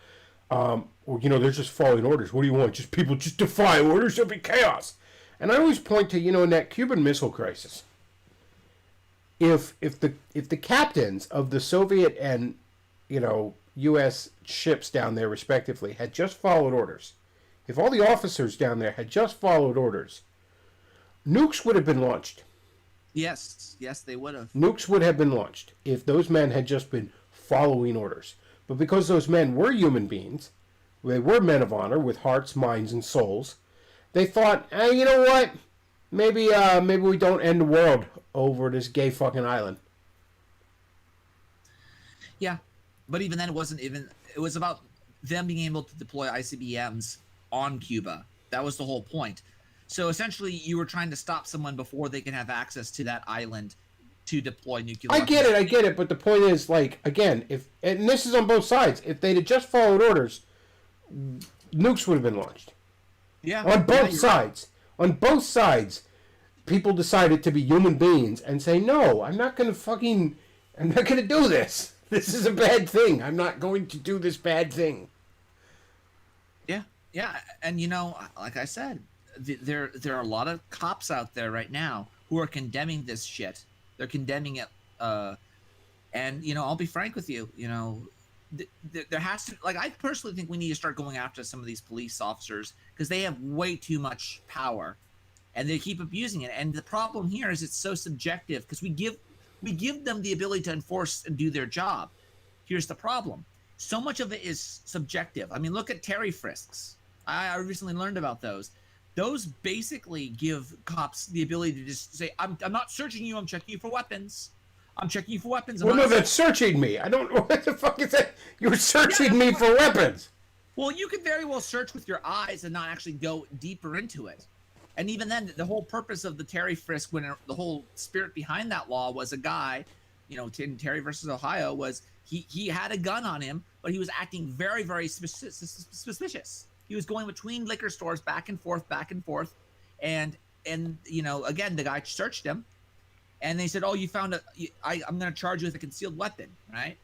Or they're just following orders. What do you want? Just people just defy orders. There'll be chaos. And I always point to, in that Cuban Missile Crisis. If the captains of the Soviet and U.S. ships down there respectively had just followed orders, if all the officers down there had just followed orders, nukes would have been launched. Yes, they would have. Nukes would have been launched if those men had just been following orders. But because those men were human beings, they were men of honor with hearts, minds, and souls, they thought, hey, you know what? Maybe we don't end the world over this gay fucking island. Yeah, but even then, it was about them being able to deploy ICBMs on Cuba. That was the whole point. So essentially, you were trying to stop someone before they can have access to that island to deploy nuclear weapons. I get it, but the point is, again, and this is on both sides, if they'd have just followed orders, nukes would have been launched. Yeah. On both sides. Right. On both sides, people decided to be human beings and say, no, I'm not going to do this. This is a bad thing. I'm not going to do this bad thing. Yeah. And, like I said, there are a lot of cops out there right now who are condemning this shit. They're condemning it. And, I'll be frank with you, there has to, I personally think we need to start going after some of these police officers because they have way too much power and they keep abusing it. And the problem here is it's so subjective because we give them the ability to enforce and do their job. Here's the problem. So much of it is subjective. I mean, look at Terry frisks. I recently learned about those. Those basically give cops the ability to just say, I'm not searching you, I'm checking you for weapons. I'm checking you for weapons. Well, no, that's searching me. I don't know what the fuck is that. You're searching me for weapons. Well, you could very well search with your eyes and not actually go deeper into it. And even then, the whole purpose of the Terry frisk, the whole spirit behind that law was a guy, in Terry versus Ohio, was he had a gun on him, but he was acting very, very suspicious. He was going between liquor stores back and forth. And again, the guy searched him. And they said, "Oh, you found I'm going to charge you with a concealed weapon, right?"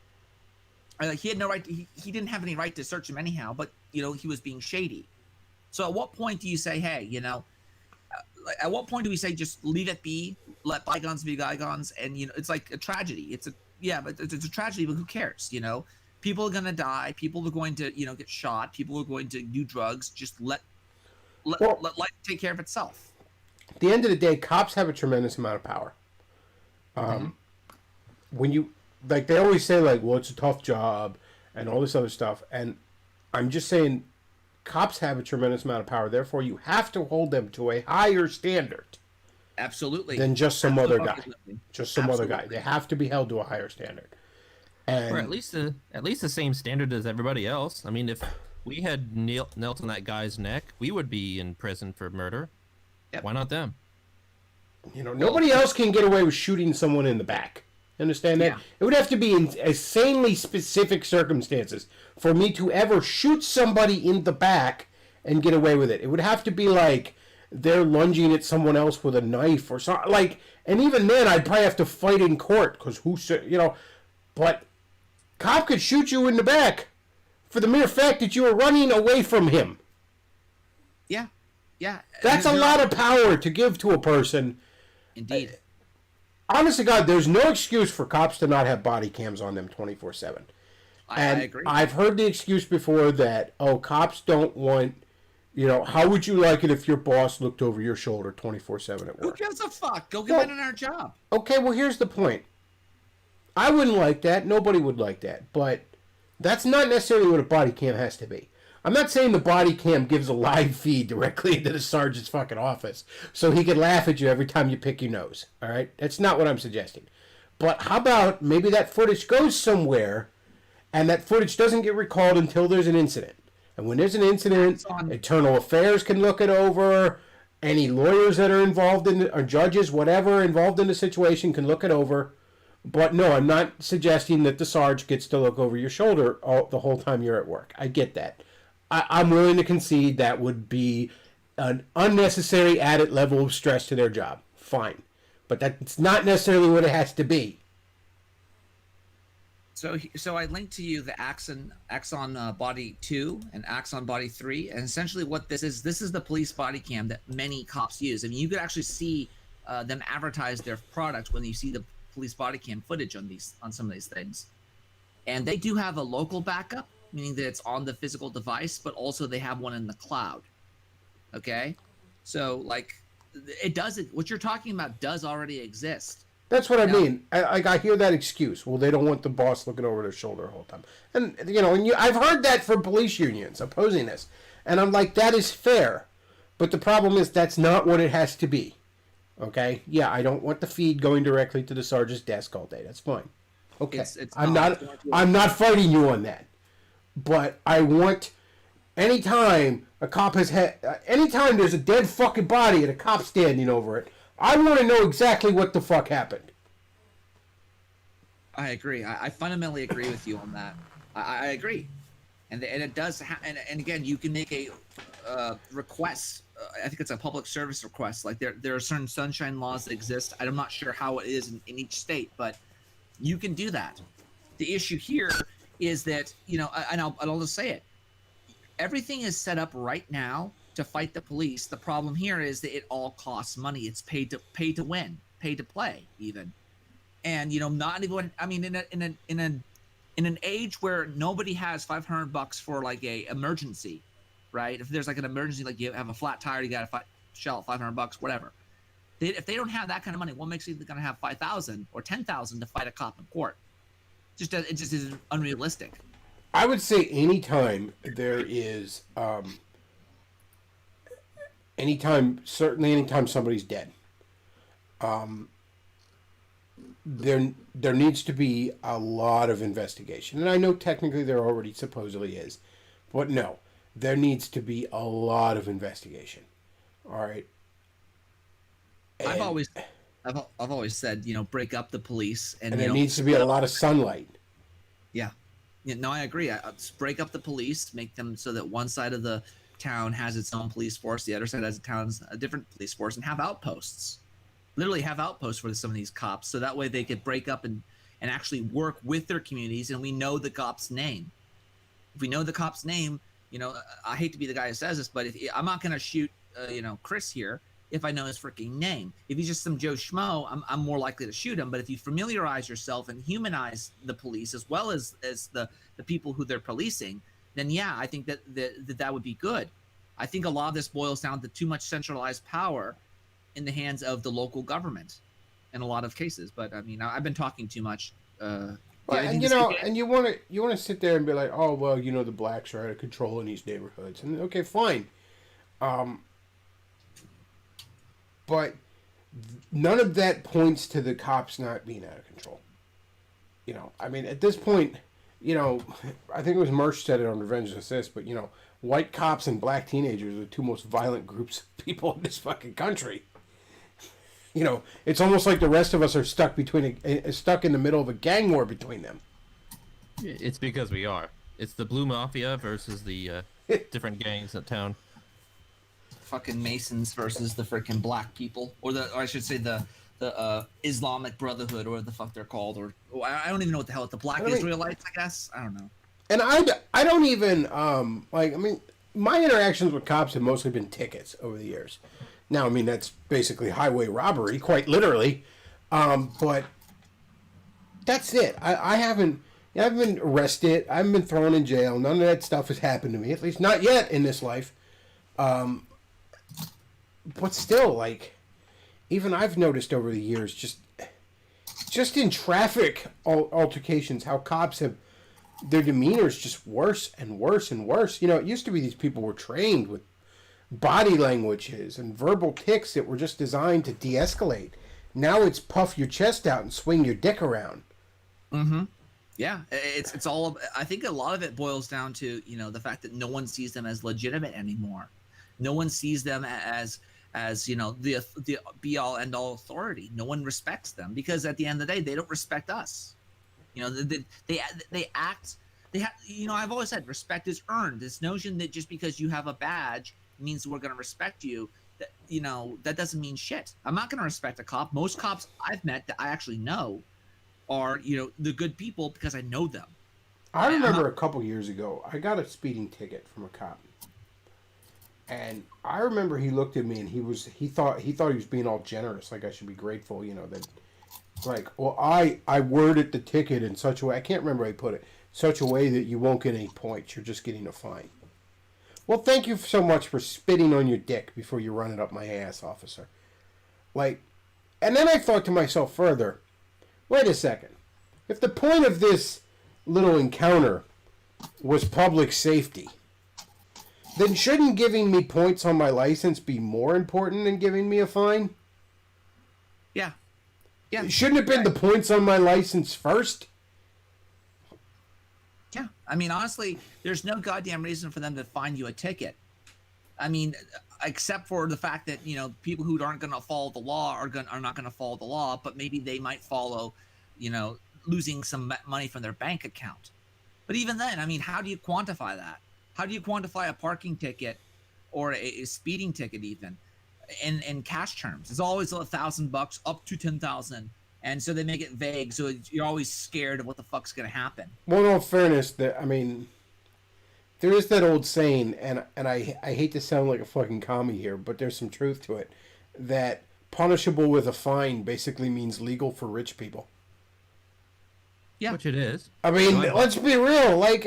He had no right. He didn't have any right to search him anyhow, but he was being shady. So at what point do you say, "Hey, at what point do we say just leave it be, let bygones be bygones?" And it's like a tragedy. It's a tragedy, but who cares? People are going to die. People are going to get shot. People are going to do drugs. Just let life take care of itself. At the end of the day, cops have a tremendous amount of power. When you they always say well, it's a tough job and all this other stuff, and I'm just saying cops have a tremendous amount of power, therefore you have to hold them to a higher standard Absolutely. than just some other guy. Absolutely. Just some other guy. They have to be held to a higher standard. And or at least the same standard as everybody else. I mean, if we had knelt on that guy's neck, we would be in prison for murder. Yep. Why not them? Nobody else can get away with shooting someone in the back. Understand that? Yeah. It would have to be in insanely specific circumstances for me to ever shoot somebody in the back and get away with it. It would have to be like they're lunging at someone else with a knife or something. And even then, I'd probably have to fight in court because but cop could shoot you in the back for the mere fact that you were running away from him. Yeah. That's a lot of power to give to a person. Indeed. Honest to God, there's no excuse for cops to not have body cams on them 24/7. I agree. I've heard the excuse before that, cops don't want, how would you like it if your boss looked over your shoulder 24/7 at Who work? gives a fuck? Go get in our job. Okay, well, here's the point. I wouldn't like that. Nobody would like that. But that's not necessarily what a body cam has to be. I'm not saying the body cam gives a live feed directly into the sergeant's fucking office so he can laugh at you every time you pick your nose. All right? That's not what I'm suggesting. But how about maybe that footage goes somewhere and that footage doesn't get recalled until there's an incident. And when there's an incident, Internal Affairs can look it over. Any lawyers that are involved in it, or judges, whatever, involved in the situation can look it over. But no, I'm not suggesting that the Sarge gets to look over your shoulder the whole time you're at work. I get that. I'm willing to concede that would be an unnecessary added level of stress to their job. Fine. But that's not necessarily what it has to be. So I linked to you the Axon Body 2 and Axon Body 3, and essentially what this is the police body cam that many cops use. I mean, you could actually see them advertise their product when you see the police body cam footage on some of these things. And they do have a local backup, meaning that it's on the physical device, but also they have one in the cloud. Okay? So, like, what you're talking about does already exist. That's what I mean. I hear that excuse. Well, they don't want the boss looking over their shoulder the whole time. And, I've heard that from police unions opposing this. And I'm like, that is fair. But the problem is that's not what it has to be. Okay? Yeah, I don't want the feed going directly to the sergeant's desk all day. That's fine. Okay. I'm not fighting you on that. But I want, anytime a cop anytime there's a dead fucking body and a cop standing over it, I want to know exactly what the fuck happened. I agree. I fundamentally agree with you on that. I agree, and it does. And again, you can make a request. I think it's a public service request. Like there are certain sunshine laws that exist. I'm not sure how it is in each state, but you can do that. The issue here is that and I'll just say it. Everything is set up right now to fight the police. The problem here is that it all costs money. It's pay to win, pay to play even. And not even, I mean, in an age where nobody has $500 for like a emergency, right? If there's like an emergency, like you have a flat tire, you got to shell out $500, whatever. If they don't have that kind of money, what makes you going to have $5,000 or $10,000 to fight a cop in court? It just is unrealistic. I would say anytime there is, anytime somebody's dead, there needs to be a lot of investigation. And I know technically there already supposedly is, but no, there needs to be a lot of investigation. All right. And I've always said, break up the police, and there needs to be a lot of sunlight. Yeah. No, I agree. Break up the police, make them so that one side of the town has its own police force, the other side has a different police force, and have outposts. Literally have outposts for some of these cops, so that way they could break up and actually work with their communities, and we know the cop's name. If we know the cop's name, I hate to be the guy who says this, but I'm not going to shoot, Chris here if I know his freaking name. If he's just some Joe Schmo, I'm more likely to shoot him. But if you familiarize yourself and humanize the police as well as the people who they're policing, then yeah, I think that would be good. I think a lot of this boils down to too much centralized power in the hands of the local government in a lot of cases. But I mean, I've been talking too much. And you want to sit there and be like, oh well, the blacks are out of control in these neighborhoods, and okay, fine. But none of that points to the cops not being out of control. I mean, at this point, I think it was Merch said it on Revenge Assist, but, white cops and black teenagers are the two most violent groups of people in this fucking country. It's almost like the rest of us are stuck in the middle of a gang war between them. It's because we are. It's the Blue Mafia versus the different gangs in town. Fucking Masons versus the freaking black people, or I should say the Islamic Brotherhood, or what the fuck they're called, or I don't even know what the hell it's the Black Israelites, I guess. I don't know. And I don't even my interactions with cops have mostly been tickets over the years. Now, I mean, that's basically highway robbery, quite literally, but that's it. I haven't been arrested. I haven't been thrown in jail. None of that stuff has happened to me, at least not yet in this life. But still, even I've noticed over the years, just in traffic altercations, how cops have, their demeanor is just worse and worse and worse. It used to be these people were trained with body languages and verbal tics that were just designed to de-escalate. Now it's puff your chest out and swing your dick around. Mm-hmm. Yeah, it's all. I think a lot of it boils down to the fact that no one sees them as legitimate anymore. No one sees them as the be all end all authority. No one respects them because at the end of the day, they don't respect us. They act I've always said respect is earned. This notion that just because you have a badge means we're going to respect you, that doesn't mean shit. I'm not going to respect a cop. Most cops I've met that I actually know are, the good people because I know them. I remember a couple years ago, I got a speeding ticket from a cop. And I remember he looked at me and he thought he was being all generous, like I should be grateful, that, like, well, I worded the ticket in such a way, I can't remember how he put it, such a way that you won't get any points, you're just getting a fine. Well, thank you so much for spitting on your dick before you run it up my ass, officer. Like, and then I thought to myself further, wait a second. If the point of this little encounter was public safety, then shouldn't giving me points on my license be more important than giving me a fine? Yeah. Yeah. Shouldn't it have been the points on my license first? Yeah. I mean, honestly, there's no goddamn reason for them to fine you a ticket. I mean, except for the fact that, people who aren't going to follow the law are not going to follow the law, but maybe they might follow, losing some money from their bank account. But even then, I mean, how do you quantify that? How do you quantify a parking ticket or a speeding ticket even in cash terms? It's always $1,000 up to 10,000. And so they make it vague, so you're always scared of what the fuck's going to happen. Well, in all fairness, there is that old saying, and I hate to sound like a fucking commie here, but there's some truth to it, that punishable with a fine basically means legal for rich people. Yeah. Which it is. I mean, let's be real. Like,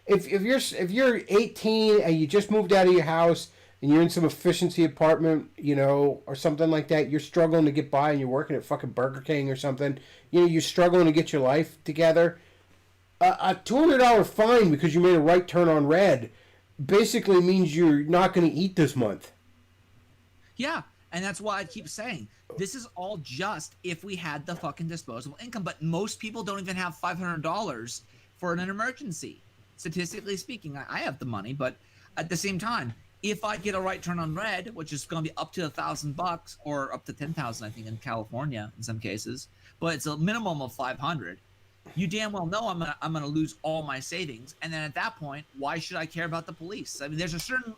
if you're 18 and you just moved out of your house and you're in some efficiency apartment, or something like that, you're struggling to get by and you're working at fucking Burger King or something, you're struggling to get your life together, a $200 fine because you made a right turn on red basically means you're not going to eat this month. Yeah, and that's why I keep saying, this is all just if we had the fucking disposable income, but most people don't even have $500 for an emergency. Statistically speaking, I have the money, but at the same time, if I get a right turn on red, which is going to be up to $1,000 or up to 10,000, I think, in California in some cases, but it's a minimum of 500. You damn well know I'm gonna lose all my savings, and then at that point, why should I care about the police? I mean, there's a certain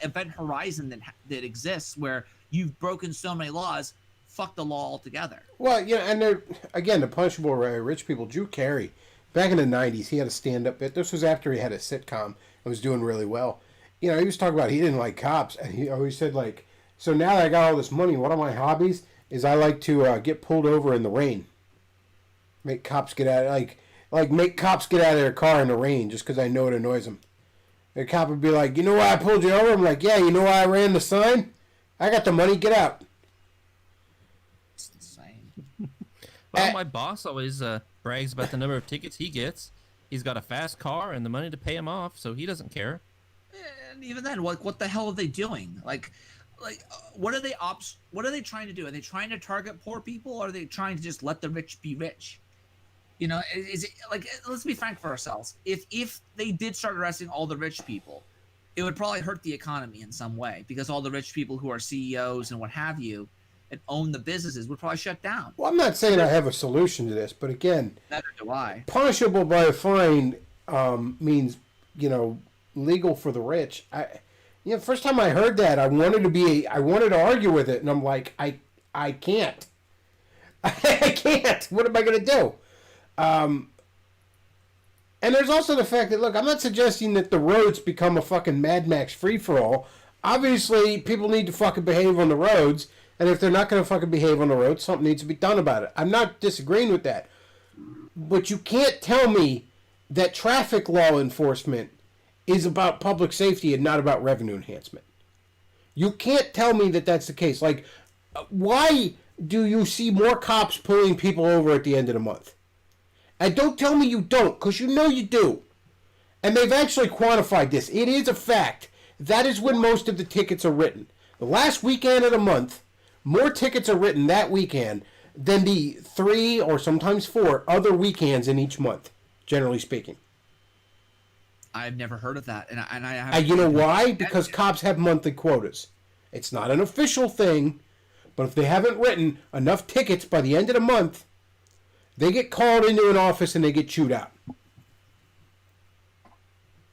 event horizon that exists where you've broken so many laws, fuck the law altogether. Well, and the punishable rich people. Drew Carey, back in the '90s, he had a stand-up bit. This was after he had a sitcom and was doing really well. He was talking about he didn't like cops, and he always said, like, so now that I got all this money, one of my hobbies is I like to get pulled over in the rain. Make cops get out, make cops get out of their car in the rain just because I know it annoys them. The cop would be like, you know why I pulled you over? I'm like, yeah, you know why I ran the sign? I got the money, get out. It's insane. Well, my boss always brags about the number of tickets he gets. He's got a fast car and the money to pay him off, so he doesn't care. And even then, what the hell are they doing? What are they trying to do? Are they trying to target poor people, or are they trying to just let the rich be rich? Is it let's be frank for ourselves. If they did start arresting all the rich people, it would probably hurt the economy in some way, because all the rich people who are CEOs and what have you and own the businesses would probably shut down. Well, I'm not saying I have a solution to this, but again, neither do I. Punishable by a fine means, legal for the rich. First time I heard that, I wanted to argue with it, and I'm like, I can't. I can't. What am I going to do? And there's also the fact that, look, I'm not suggesting that the roads become a fucking Mad Max free-for-all. Obviously, people need to fucking behave on the roads, and if they're not going to fucking behave on the roads, something needs to be done about it. I'm not disagreeing with that. But you can't tell me that traffic law enforcement is about public safety and not about revenue enhancement. You can't tell me that that's the case. Like, why do you see more cops pulling people over at the end of the month? And don't tell me you don't, because you know you do. And they've actually quantified this. It is a fact. That is when most of the tickets are written. The last weekend of the month, more tickets are written that weekend than the 3 or sometimes 4 other weekends in each month, generally speaking. I've never heard of that, and I haven't. You know why? Because cops have monthly quotas. It's not an official thing, but if they haven't written enough tickets by the end of the month, they get called into an office and they get chewed out.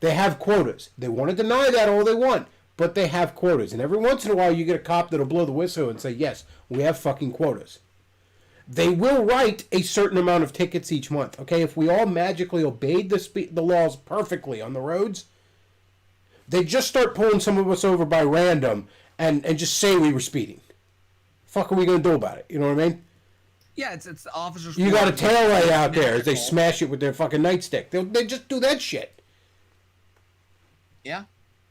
They have quotas. They want to deny that all they want, but they have quotas. And every once in a while you get a cop that'll blow the whistle and say, yes, we have fucking quotas. They will write a certain amount of tickets each month. Okay, if we all magically obeyed the laws perfectly on the roads, they just start pulling some of us over by random and just say we were speeding. Fuck are we going to do about it? You know what I mean? Yeah, it's the officers. You got a tail light out there as they smash it with their fucking nightstick. They just do that shit. Yeah.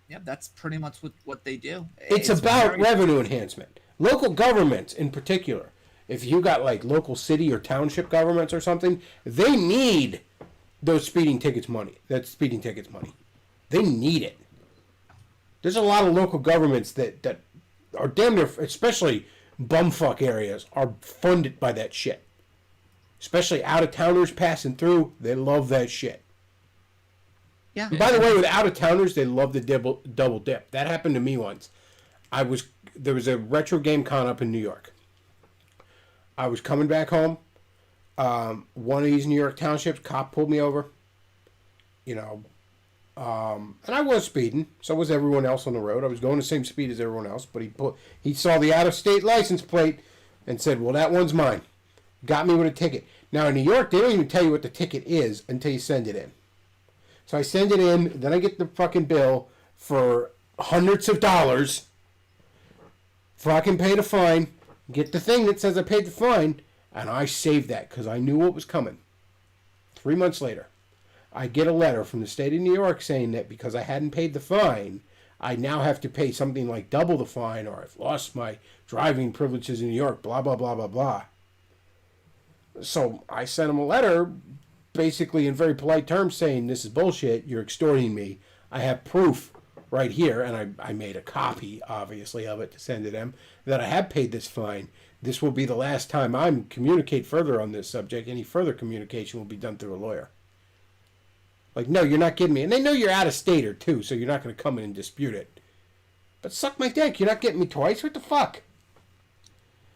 Yeah, that's pretty much what they do. It's about revenue enhancement. Local governments in particular, if you got like local city or township governments or something, they need those speeding tickets money. That speeding tickets money. They need it. There's a lot of local governments that are damn near, especially bumfuck areas, are funded by that shit. Especially out-of-towners passing through, they love that shit. Yeah. And by the way, with out-of-towners, they love the double dip. That happened to me once. There was a retro game con up in New York. I was coming back home. One of these New York townships, cop pulled me over. You know, and I was speeding, so was everyone else on the road. I was going the same speed as everyone else, but he saw the out-of-state license plate and said, well, that one's mine. Got me with a ticket. Now, in New York, they don't even tell you what the ticket is until you send it in. So I send it in, then I get the fucking bill for hundreds of dollars. Fucking pay the fine, get the thing that says I paid the fine, and I saved that because I knew what was coming. 3 months later, I get a letter from the state of New York saying that because I hadn't paid the fine, I now have to pay something like double the fine, or I've lost my driving privileges in New York, blah, blah, blah, blah, blah. So I sent them a letter, basically in very polite terms, saying, this is bullshit, you're extorting me. I have proof right here, and I made a copy, obviously, of it to send to them, that I have paid this fine. This will be the last time I communicate further on this subject. Any further communication will be done through a lawyer. Like, no, you're not kidding me. And they know you're out of stater, too, so you're not going to come in and dispute it. But suck my dick, you're not getting me twice? What the fuck?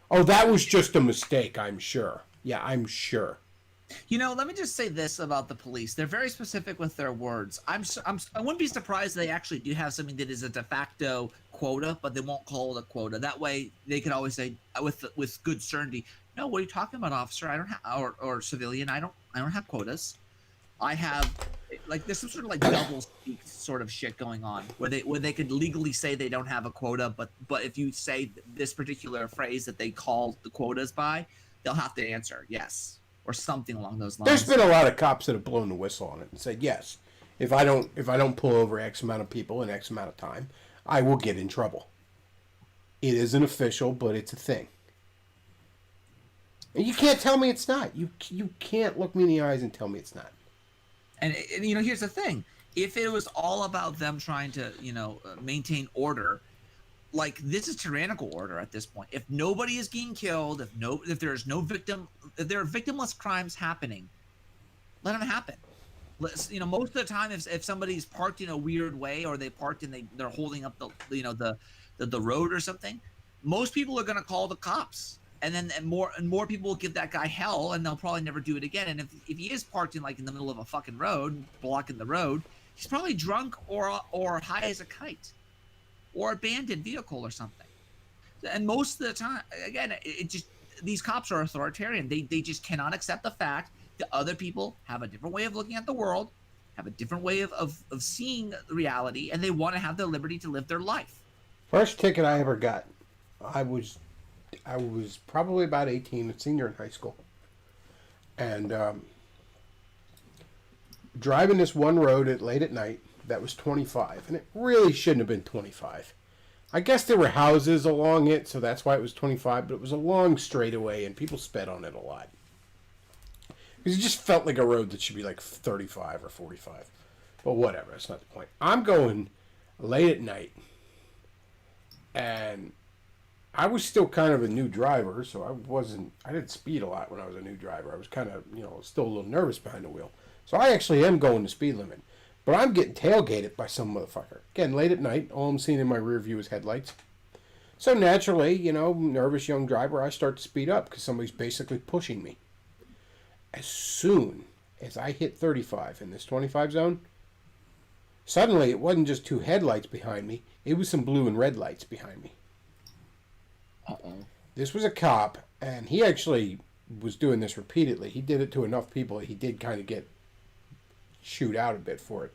Oh, that was just a mistake, I'm sure. Yeah, I'm sure. You know, let me just say this about the police. They're very specific with their words. I wouldn't be surprised they actually do have something that is a de facto quota, but they won't call it a quota. That way, they could always say with good certainty, "No, what are you talking about, officer? I don't have or civilian. I don't have quotas. I have like there's some sort of like double speak sort of shit going on where they could legally say they don't have a quota, but if you say this particular phrase that they call the quotas by, they'll have to answer yes." Or something along those lines. There's been a lot of cops that have blown the whistle on it and said, yes, if I don't pull over X amount of people in X amount of time, I will get in trouble. It isn't official, but it's a thing. And you can't tell me it's not. You can't look me in the eyes and tell me it's not. And you know, here's the thing. If it was all about them trying to, you know, maintain order, like this is tyrannical order at this point. If nobody is getting killed, if there are victimless crimes happening, let them happen. You know, most of the time, if somebody's parked in a weird way, or they parked and they're holding up the road or something, most people are going to call the cops, and then more people will give that guy hell, and they'll probably never do it again. And if he is parked in the middle of a fucking road, blocking the road, he's probably drunk or high as a kite. Or abandoned vehicle or something. And most of the time, again, these cops are authoritarian. They just cannot accept the fact that other people have a different way of looking at the world, have a different way of seeing reality, and they want to have the liberty to live their life. First ticket I ever got, I was probably about 18, a senior in high school. And driving this one road late at night, that was 25, and it really shouldn't have been 25. I guess there were houses along it, so that's why it was 25, but it was a long straightaway, and people sped on it a lot. Because it just felt like a road that should be like 35 or 45. But whatever, that's not the point. I'm going late at night, and I was still kind of a new driver, so I didn't speed a lot when I was a new driver. I was kind of, still a little nervous behind the wheel. So I actually am going the speed limit. But I'm getting tailgated by some motherfucker. Again, late at night, all I'm seeing in my rear view is headlights. So naturally, nervous young driver, I start to speed up because somebody's basically pushing me. As soon as I hit 35 in this 25 zone, Suddenly, it wasn't just two headlights behind me. It was some blue and red lights behind me. Uh-oh. This was a cop, and he actually was doing this repeatedly. He did it to enough people. He did kind of get chewed out a bit for it.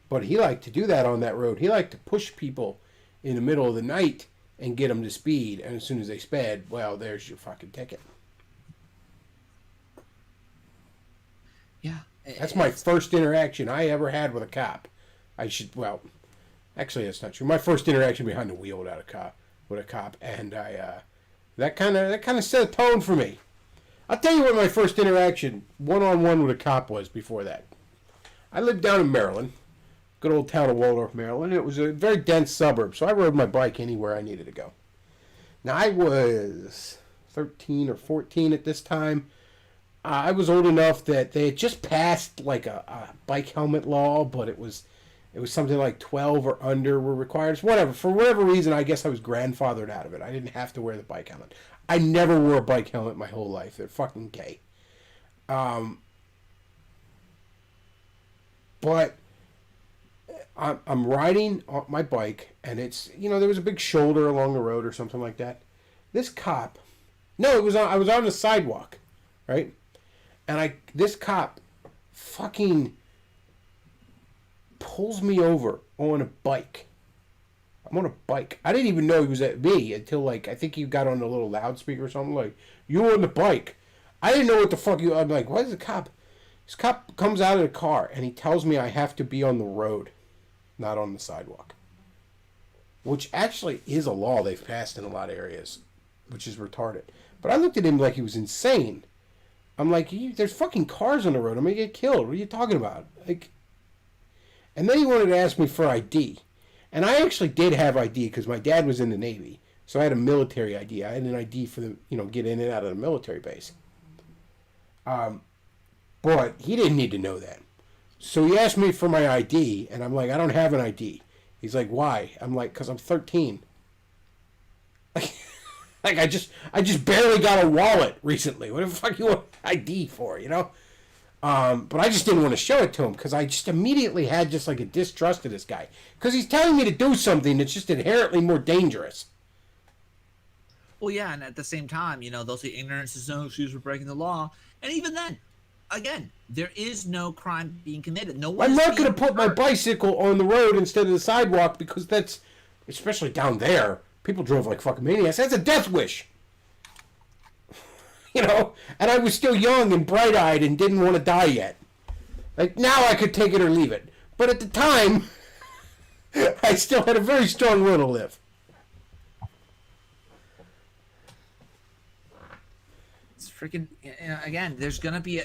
But he liked to do that on that road. He liked to push people in the middle of the night and get them to speed. And as soon as they sped, well, there's your fucking ticket. Yeah. That's my first interaction I ever had with a cop. Actually, that's not true. My first interaction behind the wheel with a cop, and that kind of set a tone for me. I'll tell you what my first interaction one-on-one with a cop was before that. I lived down in Maryland, good old town of Waldorf, Maryland. It was a very dense suburb, so I rode my bike anywhere I needed to go. Now, I was 13 or 14 at this time. I was old enough that they had just passed like a bike helmet law, but it was something like 12 or under were required. Whatever. For whatever reason, I guess I was grandfathered out of it. I didn't have to wear the bike helmet. I never wore a bike helmet my whole life. They're fucking gay. But I'm riding on my bike, and it's, there was a big shoulder along the road or something like that. This cop, I was on the sidewalk, right? And this cop fucking pulls me over on a bike. I'm on a bike. I didn't even know he was at me until, I think he got on a little loudspeaker or something, like, you on the bike. I didn't know what the fuck I'm like, what is the cop? This cop comes out of the car, and he tells me I have to be on the road, not on the sidewalk. Which actually is a law they've passed in a lot of areas, which is retarded. But I looked at him like he was insane. I'm like, there's fucking cars on the road. I'm going to get killed. What are you talking about? And then he wanted to ask me for ID. And I actually did have ID because my dad was in the Navy. So I had a military ID. I had an ID for the, get in and out of the military base. But he didn't need to know that. So he asked me for my ID, and I'm like, I don't have an ID. He's like, why? I'm like, because I'm 13. I just barely got a wallet recently. What the fuck you want ID for, But I just didn't want to show it to him because I just immediately had just a distrust of this guy. Because he's telling me to do something that's just inherently more dangerous. Well, yeah, and at the same time, they'll say ignorance is no excuse for breaking the law. And even then, again, there is no crime being committed. No one. I'm not going to put my bicycle on the road instead of the sidewalk because that's, especially down there, people drove like fucking maniacs. That's a death wish. And I was still young and bright-eyed and didn't want to die yet. Now I could take it or leave it. But at the time, I still had a very strong will to live. It's freaking, again, there's going to be,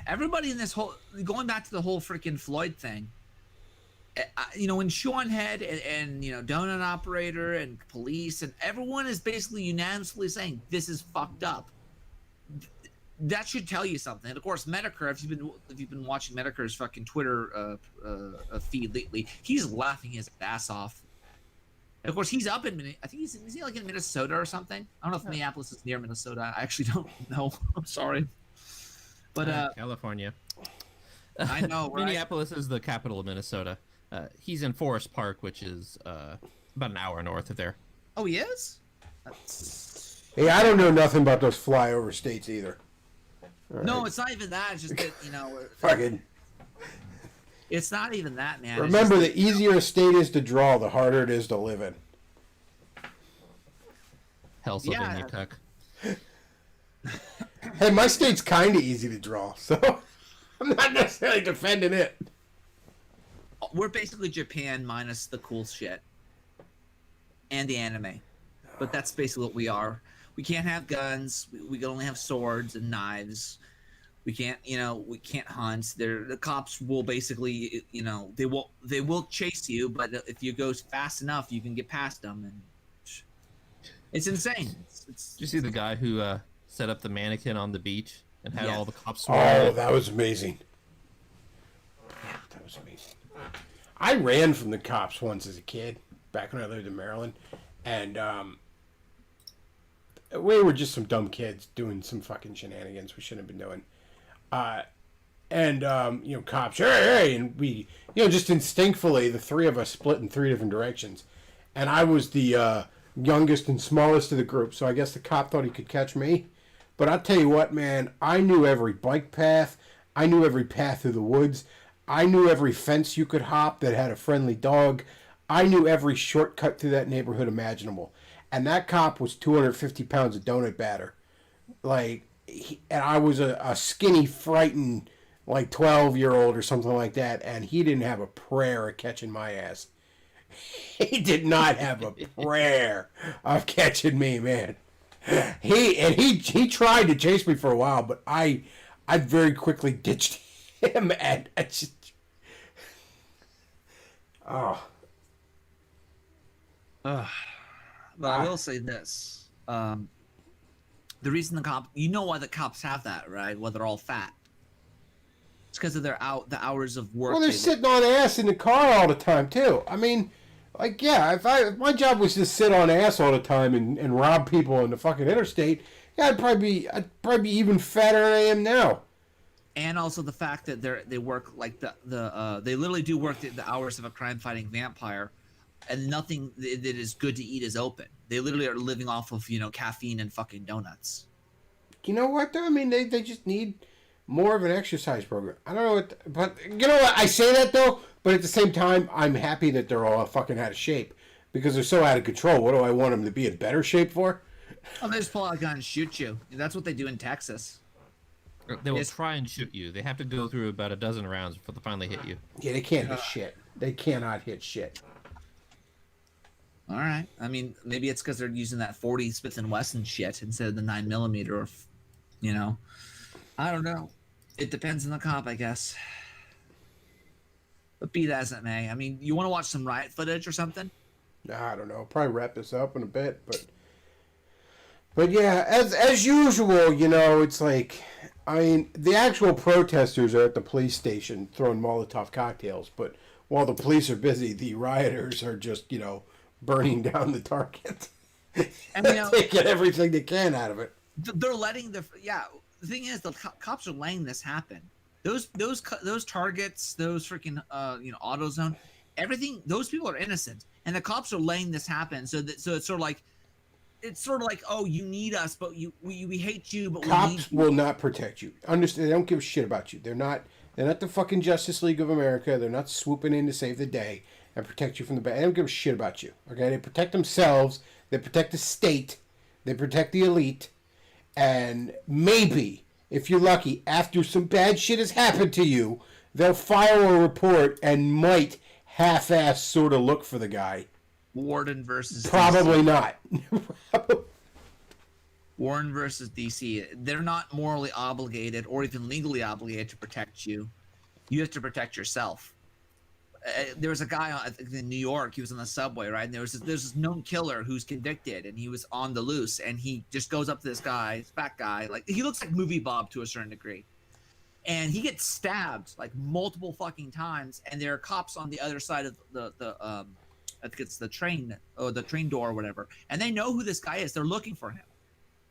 everybody in this whole, going back to the whole freaking Floyd thing, when Sean Head and Donut Operator and police and everyone is basically unanimously saying this is fucked up, that should tell you something. And of course, Medicare, if you've been watching Medicare's fucking Twitter feed lately, he's laughing his ass off. And of course, he's up in I think is he in Minnesota or something? I don't know if Minneapolis is near Minnesota. I actually don't know. I'm sorry, but California. I know, right? Minneapolis is the capital of Minnesota. He's in Forest Park, which is about an hour north of there. Oh, he is? Hey, I don't know nothing about those flyover states either. All no, right. It's not even that. It's just that, Fucking. It's not even that, man. Remember, the easier a state is to draw, the harder it is to live in. Pennsylvania, Tuck. Hey, my state's kind of easy to draw, so I'm not necessarily defending it. We're basically Japan minus the cool shit and the anime, but that's basically what we are. We can't have guns. We can only have swords and knives. We can't, we can't hunt. The cops will basically, they will chase you, but if you go fast enough, you can get past them, and it's insane. Did you see the guy who set up the mannequin on the beach and had all the cops? Oh, that was amazing. That was amazing. I ran from the cops once as a kid, back when I lived in Maryland, and we were just some dumb kids doing some fucking shenanigans we shouldn't have been doing. And, cops, hey, and we, just instinctively, the three of us split in three different directions. And I was the youngest and smallest of the group, so I guess the cop thought he could catch me. But I'll tell you what, man, I knew every bike path. I knew every path through the woods. I knew every fence you could hop that had a friendly dog. I knew every shortcut through that neighborhood imaginable. And that cop was 250 pounds of donut batter. And I was a skinny, frightened, 12-year-old or something like that, and he didn't have a prayer of catching my ass. He did not have a prayer of catching me, man. He tried to chase me for a while, but I very quickly ditched him, and I just But I will say this: the reason you know why the cops have that, right? Well, they're all fat. It's because of the hours of work. Well, they're sitting on ass in the car all the time too. I mean, if my job was to sit on ass all the time and rob people on the fucking interstate, I'd probably be even fatter than I am now. And also the fact that they work like they literally do work the hours of a crime-fighting vampire, and nothing that is good to eat is open. They literally are living off of caffeine and fucking donuts. You know what though? I mean, they just need more of an exercise program. I don't know but you know what? I say that though, but at the same time, I'm happy that they're all fucking out of shape because they're so out of control. What do I want them to be in better shape for? Oh, they just pull out a gun and shoot you. That's what they do in Texas. They will try and shoot you. They have to go through about a dozen rounds before they finally hit you. Yeah, they can't hit shit. They cannot hit shit. All right. I mean, maybe it's because they're using that 40 Smith & Wesson shit instead of the 9mm or, I don't know. It depends on the cop, I guess. But be that as it may, I mean, you want to watch some riot footage or something? I don't know. Probably wrap this up in a bit, but yeah, as usual, it's like, I mean, the actual protesters are at the police station throwing Molotov cocktails, but while the police are busy, the rioters are just, burning down the target. And taking everything they can out of it. They're letting the thing is, the cops are letting this happen. Those targets, those freaking AutoZone, everything. Those people are innocent, and the cops are letting this happen. So it's sort of like, oh, you need us, but we hate you, but cops will not protect you. Understand? They don't give a shit about you. They're not the fucking Justice League of America. They're not swooping in to save the day and protect you from the bad. They don't give a shit about you. Okay? They protect themselves. They protect the state. They protect the elite. And maybe, if you're lucky, after some bad shit has happened to you, they'll file a report and might half-ass sort of look for the guy. Warden versus Probably DC. Not. Warren versus DC. They're not morally obligated or even legally obligated to protect you. You have to protect yourself. There was a guy in New York. He was on the subway, right? And there's this known killer who's convicted, and he was on the loose. And he just goes up to this guy, this fat guy, like he looks like Movie Bob to a certain degree, and he gets stabbed like multiple fucking times. And there are cops on the other side of the I think it's the train door or whatever, and they know who this guy is. They're looking for him.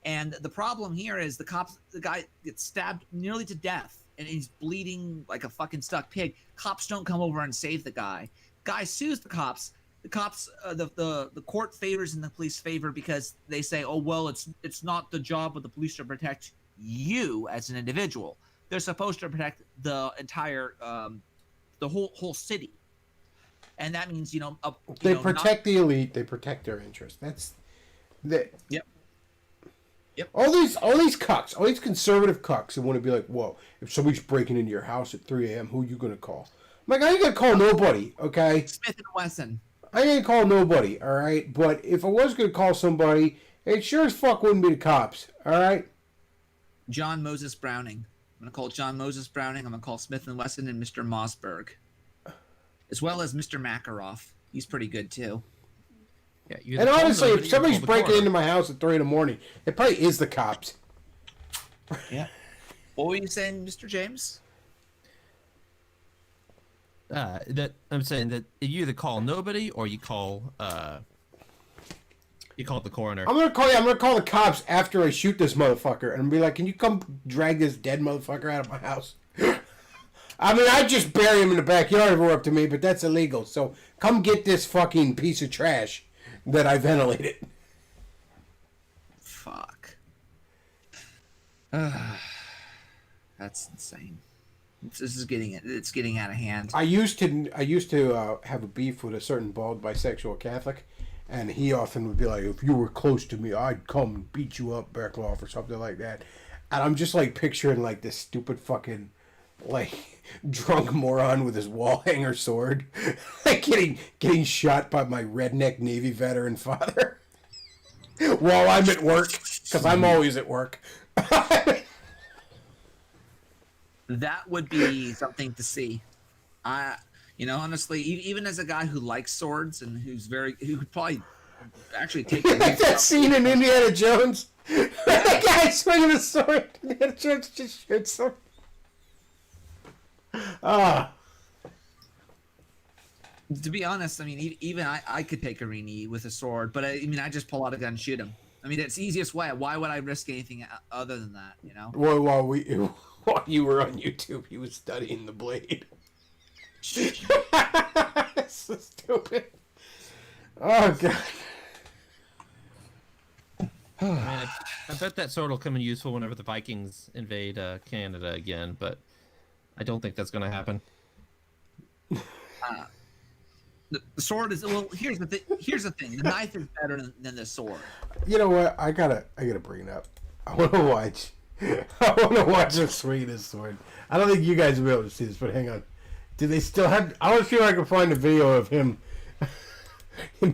And the problem here is the guy gets stabbed nearly to death, and he's bleeding like a fucking stuck pig. Cops don't come over and save the guy. Guy sues the cops. The cops, the court favors in the police favor because they say, oh well, it's not the job of the police to protect you as an individual. They're supposed to protect the entire, the whole city. And that means, they protect the elite. They protect their interests. Yep. All these cucks, all these conservative cucks who want to be like, whoa, if somebody's breaking into your house at 3 a.m., who are you going to call? I'm like, I ain't going to call nobody, okay? Smith & Wesson. I ain't going to call nobody, all right? But if I was going to call somebody, it sure as fuck wouldn't be the cops, all right? John Moses Browning. I'm going to call John Moses Browning. I'm going to call Smith & Wesson and Mr. Mossberg. As well as Mr. Makarov. He's pretty good, too. Yeah, and honestly, if somebody's breaking into my house at 3 a.m, it probably is the cops. Yeah. What were you saying, Mr. James? That I'm saying that you either call nobody or you call the coroner. I'm gonna call the cops after I shoot this motherfucker and be like, "Can you come drag this dead motherfucker out of my house?" I mean, I'd just bury him in the backyard if it were up to me, but that's illegal. So come get this fucking piece of trash that I ventilated. Fuck. That's insane. This is getting out of hand. I used to have a beef with a certain bald bisexual Catholic, and he often would be like, "If you were close to me, I'd come and beat you up, Berkloff," or something like that. And I'm just like picturing like this stupid fucking like drunk moron with his wall hanger sword, like getting shot by my redneck Navy veteran father while I'm at work, because I'm always at work. That would be something to see. Honestly, even as a guy who likes swords and who could probably actually take that scene in Indiana Jones, the guy swinging a sword, Indiana Jones just shoots him. To be honest, I mean, even I could take Irini with a sword, but I just pull out a gun and shoot him. I mean, it's the easiest way. Why would I risk anything other than that, you know? Well, while you were on YouTube, he was studying the blade. So stupid. Oh, God. Man, I bet that sword will come in useful whenever the Vikings invade Canada again, but I don't think that's going to happen. The sword is Here's the thing. The knife is better than the sword. You know what? I gotta bring it up. I want to watch him swing this sword. I don't think you guys will be able to see this, but hang on. Do they still have? I want to see if I can find a video of him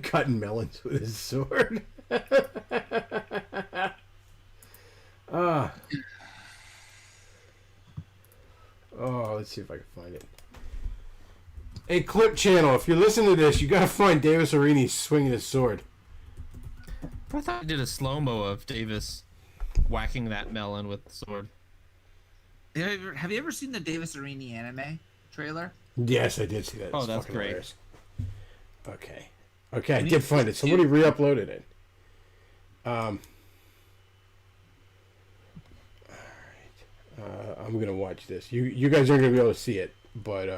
cutting melons with his sword. Let's see if I can find it. Hey, Clip Channel, if you're listening to this, you gotta find Davis Arini swinging his sword. I thought I did a slow-mo of Davis whacking that melon with the sword. Have you ever seen the Davis Arini anime trailer? Yes, I did see that. Oh, that's great. Hilarious. Okay, I did find it. Somebody re-uploaded it. All right. I'm gonna watch this. You guys aren't gonna be able to see it, but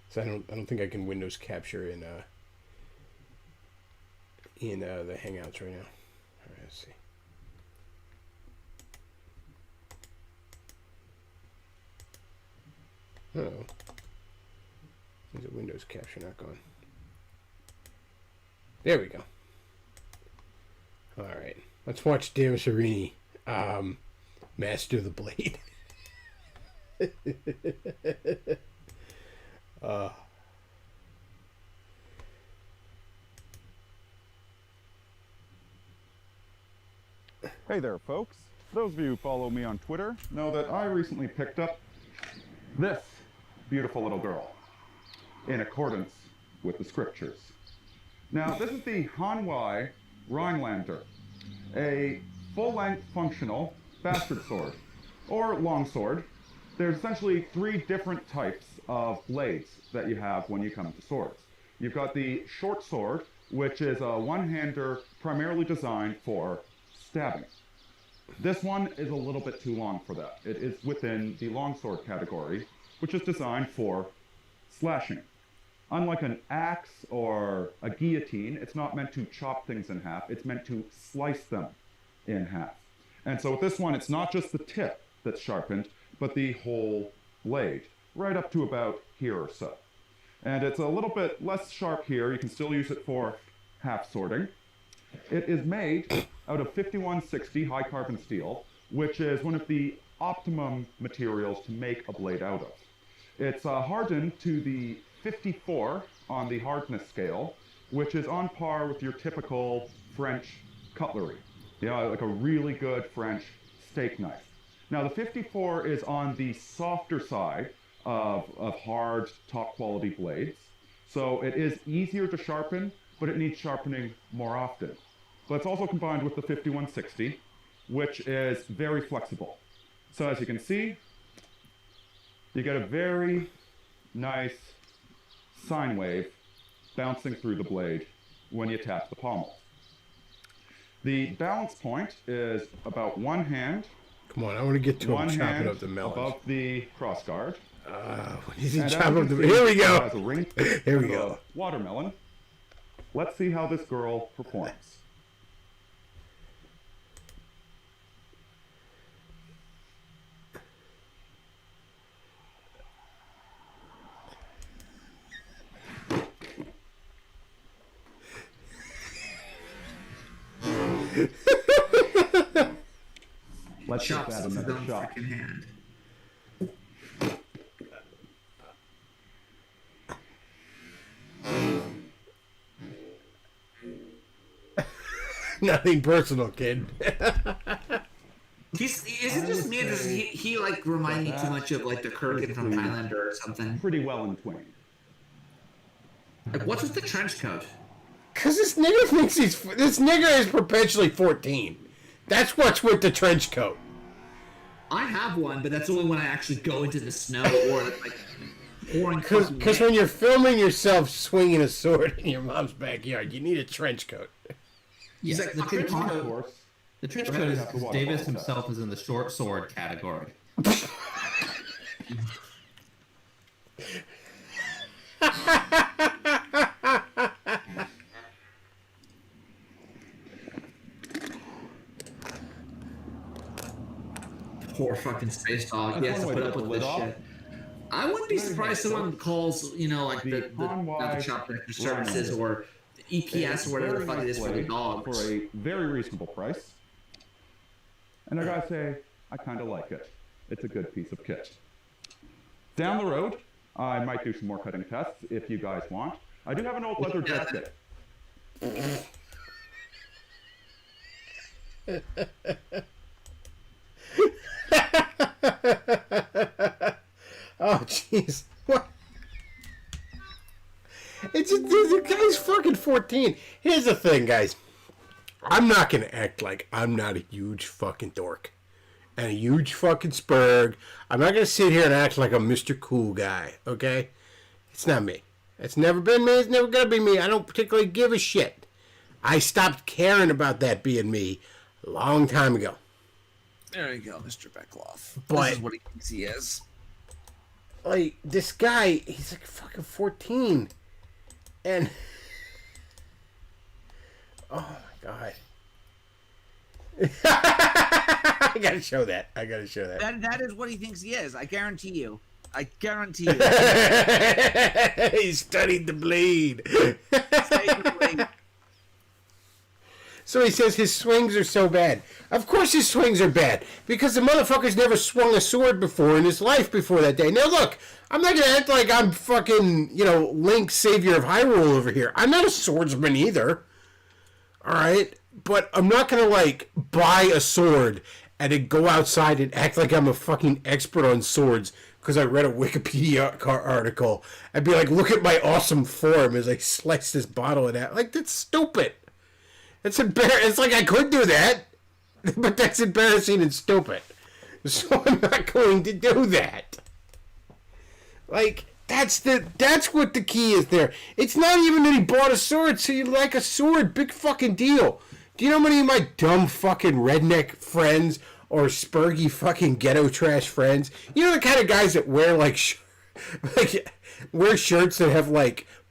so I don't think I can Windows capture in the Hangouts right now. All right, let's see. Uh-oh. Is the Windows capture not gone? There we go. All right, let's watch Davis Arini, master the blade. Hey there, folks. Those of you who follow me on Twitter know that I recently picked up this beautiful little girl in accordance with the scriptures. Now, this is the Hanwei Rhinelander, a full-length functional bastard sword, or longsword. There's essentially 3 different types of blades that you have when you come to swords. You've got the short sword, which is a one-hander primarily designed for stabbing. This one is a little bit too long for that. It is within the longsword category, which is designed for slashing. Unlike an axe or a guillotine, it's not meant to chop things in half, it's meant to slice them in half. And so with this one, it's not just the tip that's sharpened, but the whole blade, right up to about here or so. And it's a little bit less sharp here. You can still use it for half swording. It is made out of 5160 high carbon steel, which is one of the optimum materials to make a blade out of. It's hardened to the 54 on the hardness scale, which is on par with your typical French cutlery. Like a really good French steak knife. Now the 54 is on the softer side of hard top quality blades. So it is easier to sharpen, but it needs sharpening more often. But it's also combined with the 5160, which is very flexible. So as you can see, you get a very nice sine wave bouncing through the blade when you tap the pommel. The balance point is about one hand Come on, I want to get to One him chopping hand up the melons. above the cross guard. He's And as chopping you up the. see, Here we it go. has a ring Here we and a go. Watermelon. Let's see how this girl performs. Let's just Chops add with his another own shot. freaking hand. Nothing personal, kid. Is it just me, or does he like remind me too much of like the Kurgan from Highlander or something? Pretty well in twin. Like, what's with the trench coat? Cause this nigga thinks this nigga is perpetually 14. That's what's with the trench coat. I have one, but that's only when I actually go into the snow or like pouring. Cause when you're filming yourself swinging a sword in your mom's backyard, you need a trench coat. He's like the trench Of coat. course. The trench coat is Davis himself is in the short sword category. Poor fucking space dog. He That's has to one put way up to with get this the lid shit. I wouldn't be surprised someone calls, you know, like the not the Chop Vector Services or the EPS or whatever the fuck it is for the dogs. For a very reasonable price. And I gotta say, I kinda like it. It's a good piece of kit. Down the road, I might do some more cutting tests if you guys want. I do have an old leather jet kit. Oh, jeez. What? It's just, the guy's fucking 14. Here's the thing, guys. I'm not going to act like I'm not a huge fucking dork. And a huge fucking spurg. I'm not going to sit here and act like I'm Mr. Cool Guy, okay? It's not me. It's never been me. It's never going to be me. I don't particularly give a shit. I stopped caring about that being me a long time ago. There you go, Mr. Beckloff. But- This is what he thinks he is. Like, this guy, he's like fucking 14. And... Oh, my God. I gotta show that. That is what he thinks he is. I guarantee you. I guarantee you. He studied the blade. So he says his swings are so bad. Of course his swings are bad. Because the motherfucker's never swung a sword before in his life before that day. Now look, I'm not going to act like I'm fucking, Link, savior of Hyrule over here. I'm not a swordsman either. Alright? But I'm not going to, buy a sword and then go outside and act like I'm a fucking expert on swords because I read a Wikipedia article and be like, look at my awesome form as I slice this bottle in half. Like, that's stupid. It's embarrassing. It's like I could do that, but that's embarrassing and stupid. So I'm not going to do that. Like, that's what the key is there. It's not even that he bought a sword, so you like a sword. Big fucking deal. Do you know how many of my dumb fucking redneck friends or spurgy fucking ghetto trash friends? You know the kind of guys that wear wear shirts that have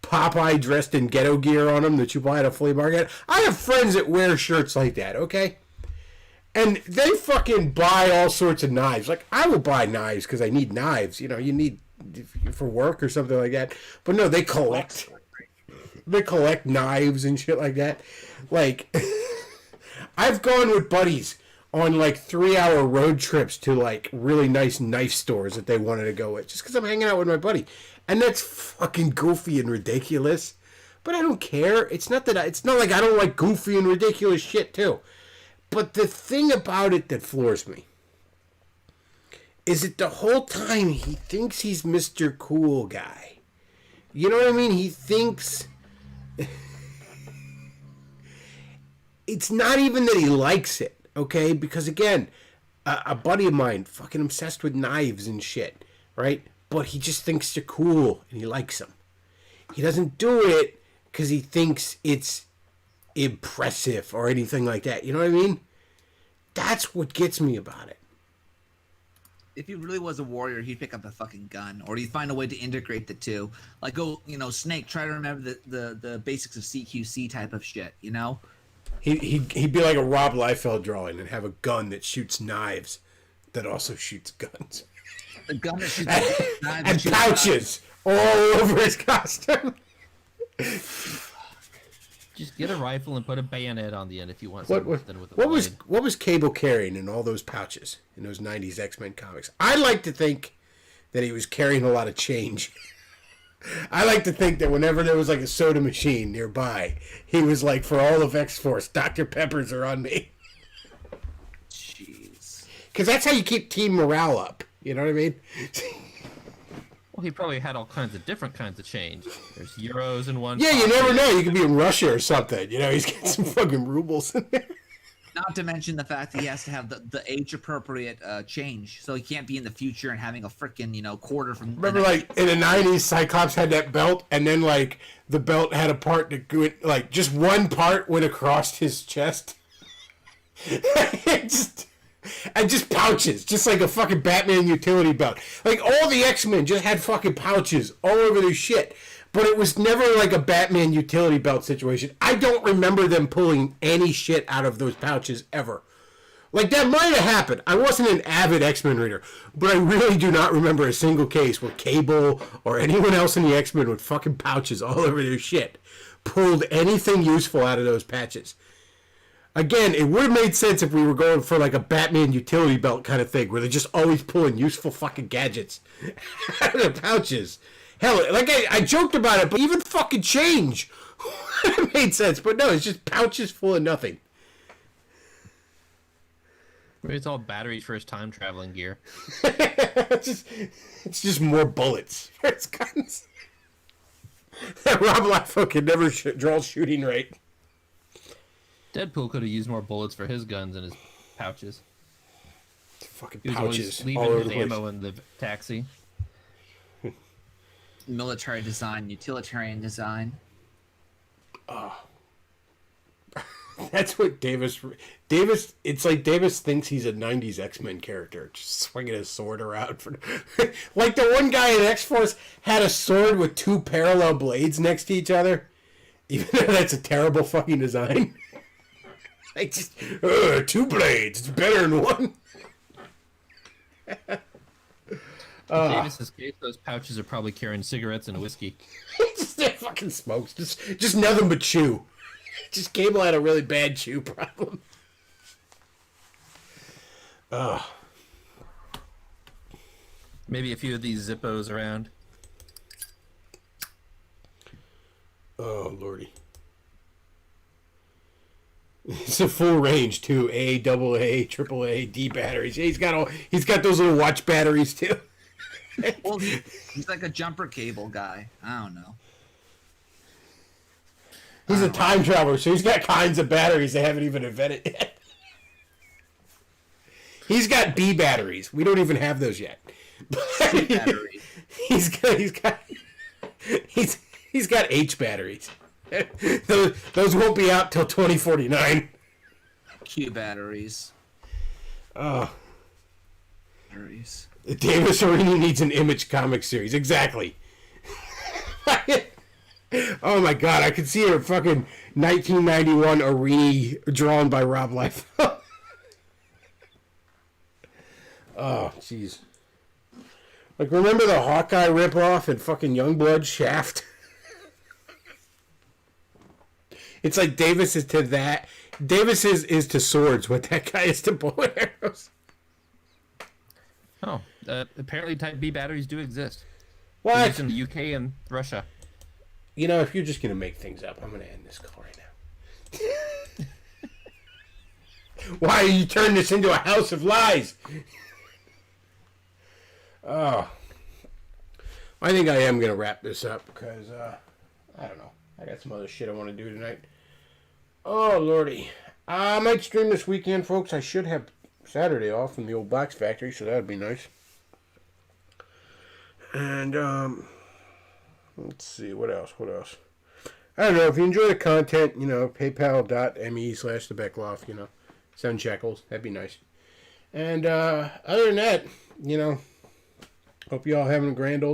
Popeye dressed in ghetto gear on them that you buy at a flea market. I have friends that wear shirts like that, okay? And they fucking buy all sorts of knives. Like, I will buy knives because I need knives. You need for work or something like that. But no, they collect. They collect knives and shit like that. Like, I've gone with buddies on 3-hour road trips to really nice knife stores that they wanted to go with just because I'm hanging out with my buddy. And that's fucking goofy and ridiculous. But I don't care. It's not like I don't like goofy and ridiculous shit too. But the thing about it that floors me is that the whole time he thinks he's Mr. Cool Guy. You know what I mean? He thinks... It's not even that he likes it, okay? Because again, a buddy of mine, fucking obsessed with knives and shit, right? But he just thinks they're cool and he likes them. He doesn't do it because he thinks it's impressive or anything like that. You know what I mean? That's what gets me about it. if he really was a warrior, he'd pick up a fucking gun, or he'd find a way to integrate the two. Like, go, Snake, try to remember the basics of CQC type of shit, He'd be like a Rob Liefeld drawing and have a gun that shoots knives that also shoots guns. The gun that shoots knives and pouches all over his costume. Just get a rifle and put a bayonet on the end if you want What something with a was Cable carrying in all those pouches in those 90s X-Men comics? I like to think that he was carrying a lot of change. I like to think that whenever there was like a soda machine nearby, he was like, for all of X-Force, Dr. Peppers are on me. Jeez. Because that's how you keep team morale up. You know what I mean? Well, he probably had all kinds of different kinds of change. There's euros in one. Yeah, you pocket. never know. You could be in Russia or something. He's got some fucking rubles in there. Not to mention the fact that he has to have the age-appropriate change, so he can't be in the future and having a freaking quarter from. Remember, like in the '90s, Cyclops had that belt, and then like the belt had a part that went, like just one part went across his chest. And just pouches, just like a fucking Batman utility belt. Like all the X-Men just had fucking pouches all over their shit. But it was never like a Batman utility belt situation. I don't remember them pulling any shit out of those pouches ever. Like, that might have happened. I wasn't an avid X-Men reader, but I really do not remember a single case where Cable or anyone else in the X-Men with fucking pouches all over their shit pulled anything useful out of those patches. Again, it would have made sense if we were going for like a Batman utility belt kind of thing, where they're just always pulling useful fucking gadgets out of their pouches. Hell, like I joked about it, but even fucking change it made sense. But no, it's just pouches full of nothing. Maybe it's all batteries for his time traveling gear. it's just more bullets for his guns. That Rob Liefeld could never draw shooting rate. Deadpool could have used more bullets for his guns in his pouches. Fucking He was pouches always all leaving over his the place. ammo in the taxi. Military design, utilitarian design. That's what Davis. It's like Davis thinks he's a '90s X-Men character, just swinging his sword around. Like the one guy in X-Force had a sword with two parallel blades next to each other. Even though that's a terrible fucking design. Like just two blades. It's better than one. In Davis's case, those pouches are probably carrying cigarettes and whiskey. Just fucking smokes. Just nothing but chew. Just Cable had a really bad chew problem. Maybe a few of these Zippos around. Oh, lordy. It's a full range too. A, AA, AAA, D batteries. He's got those little watch batteries too. Well, he's like a jumper cable guy. I don't know. He's a time traveler, so he's got kinds of batteries they haven't even invented yet. He's got B batteries. We don't even have those yet. C batteries. He's got H batteries. Those won't be out till 2049. Q batteries. Oh. Batteries. Davis Arini needs an Image comic series. Exactly. Oh my god, I could see a fucking 1991 Arini drawn by Rob Liefeld. Oh, jeez. Like, remember the Hawkeye ripoff in fucking Youngblood Shaft? It's like Davis is to that. Davis is to swords what that guy is to bow and arrows. Oh, apparently Type B batteries do exist. What? They're used in the UK and Russia. You know, if you're just going to make things up, I'm going to end this call right now. Why you turn this into a house of lies? Oh. I think I am going to wrap this up because, I don't know. I got some other shit I want to do tonight. Oh, lordy. I might stream this weekend, folks. I should have Saturday off from the old box factory, so that would be nice. And, let's see, what else? I don't know, if you enjoy the content, PayPal.me/TheBeckloff, 7 shekels, that'd be nice. And other than that, hope you all having a grand old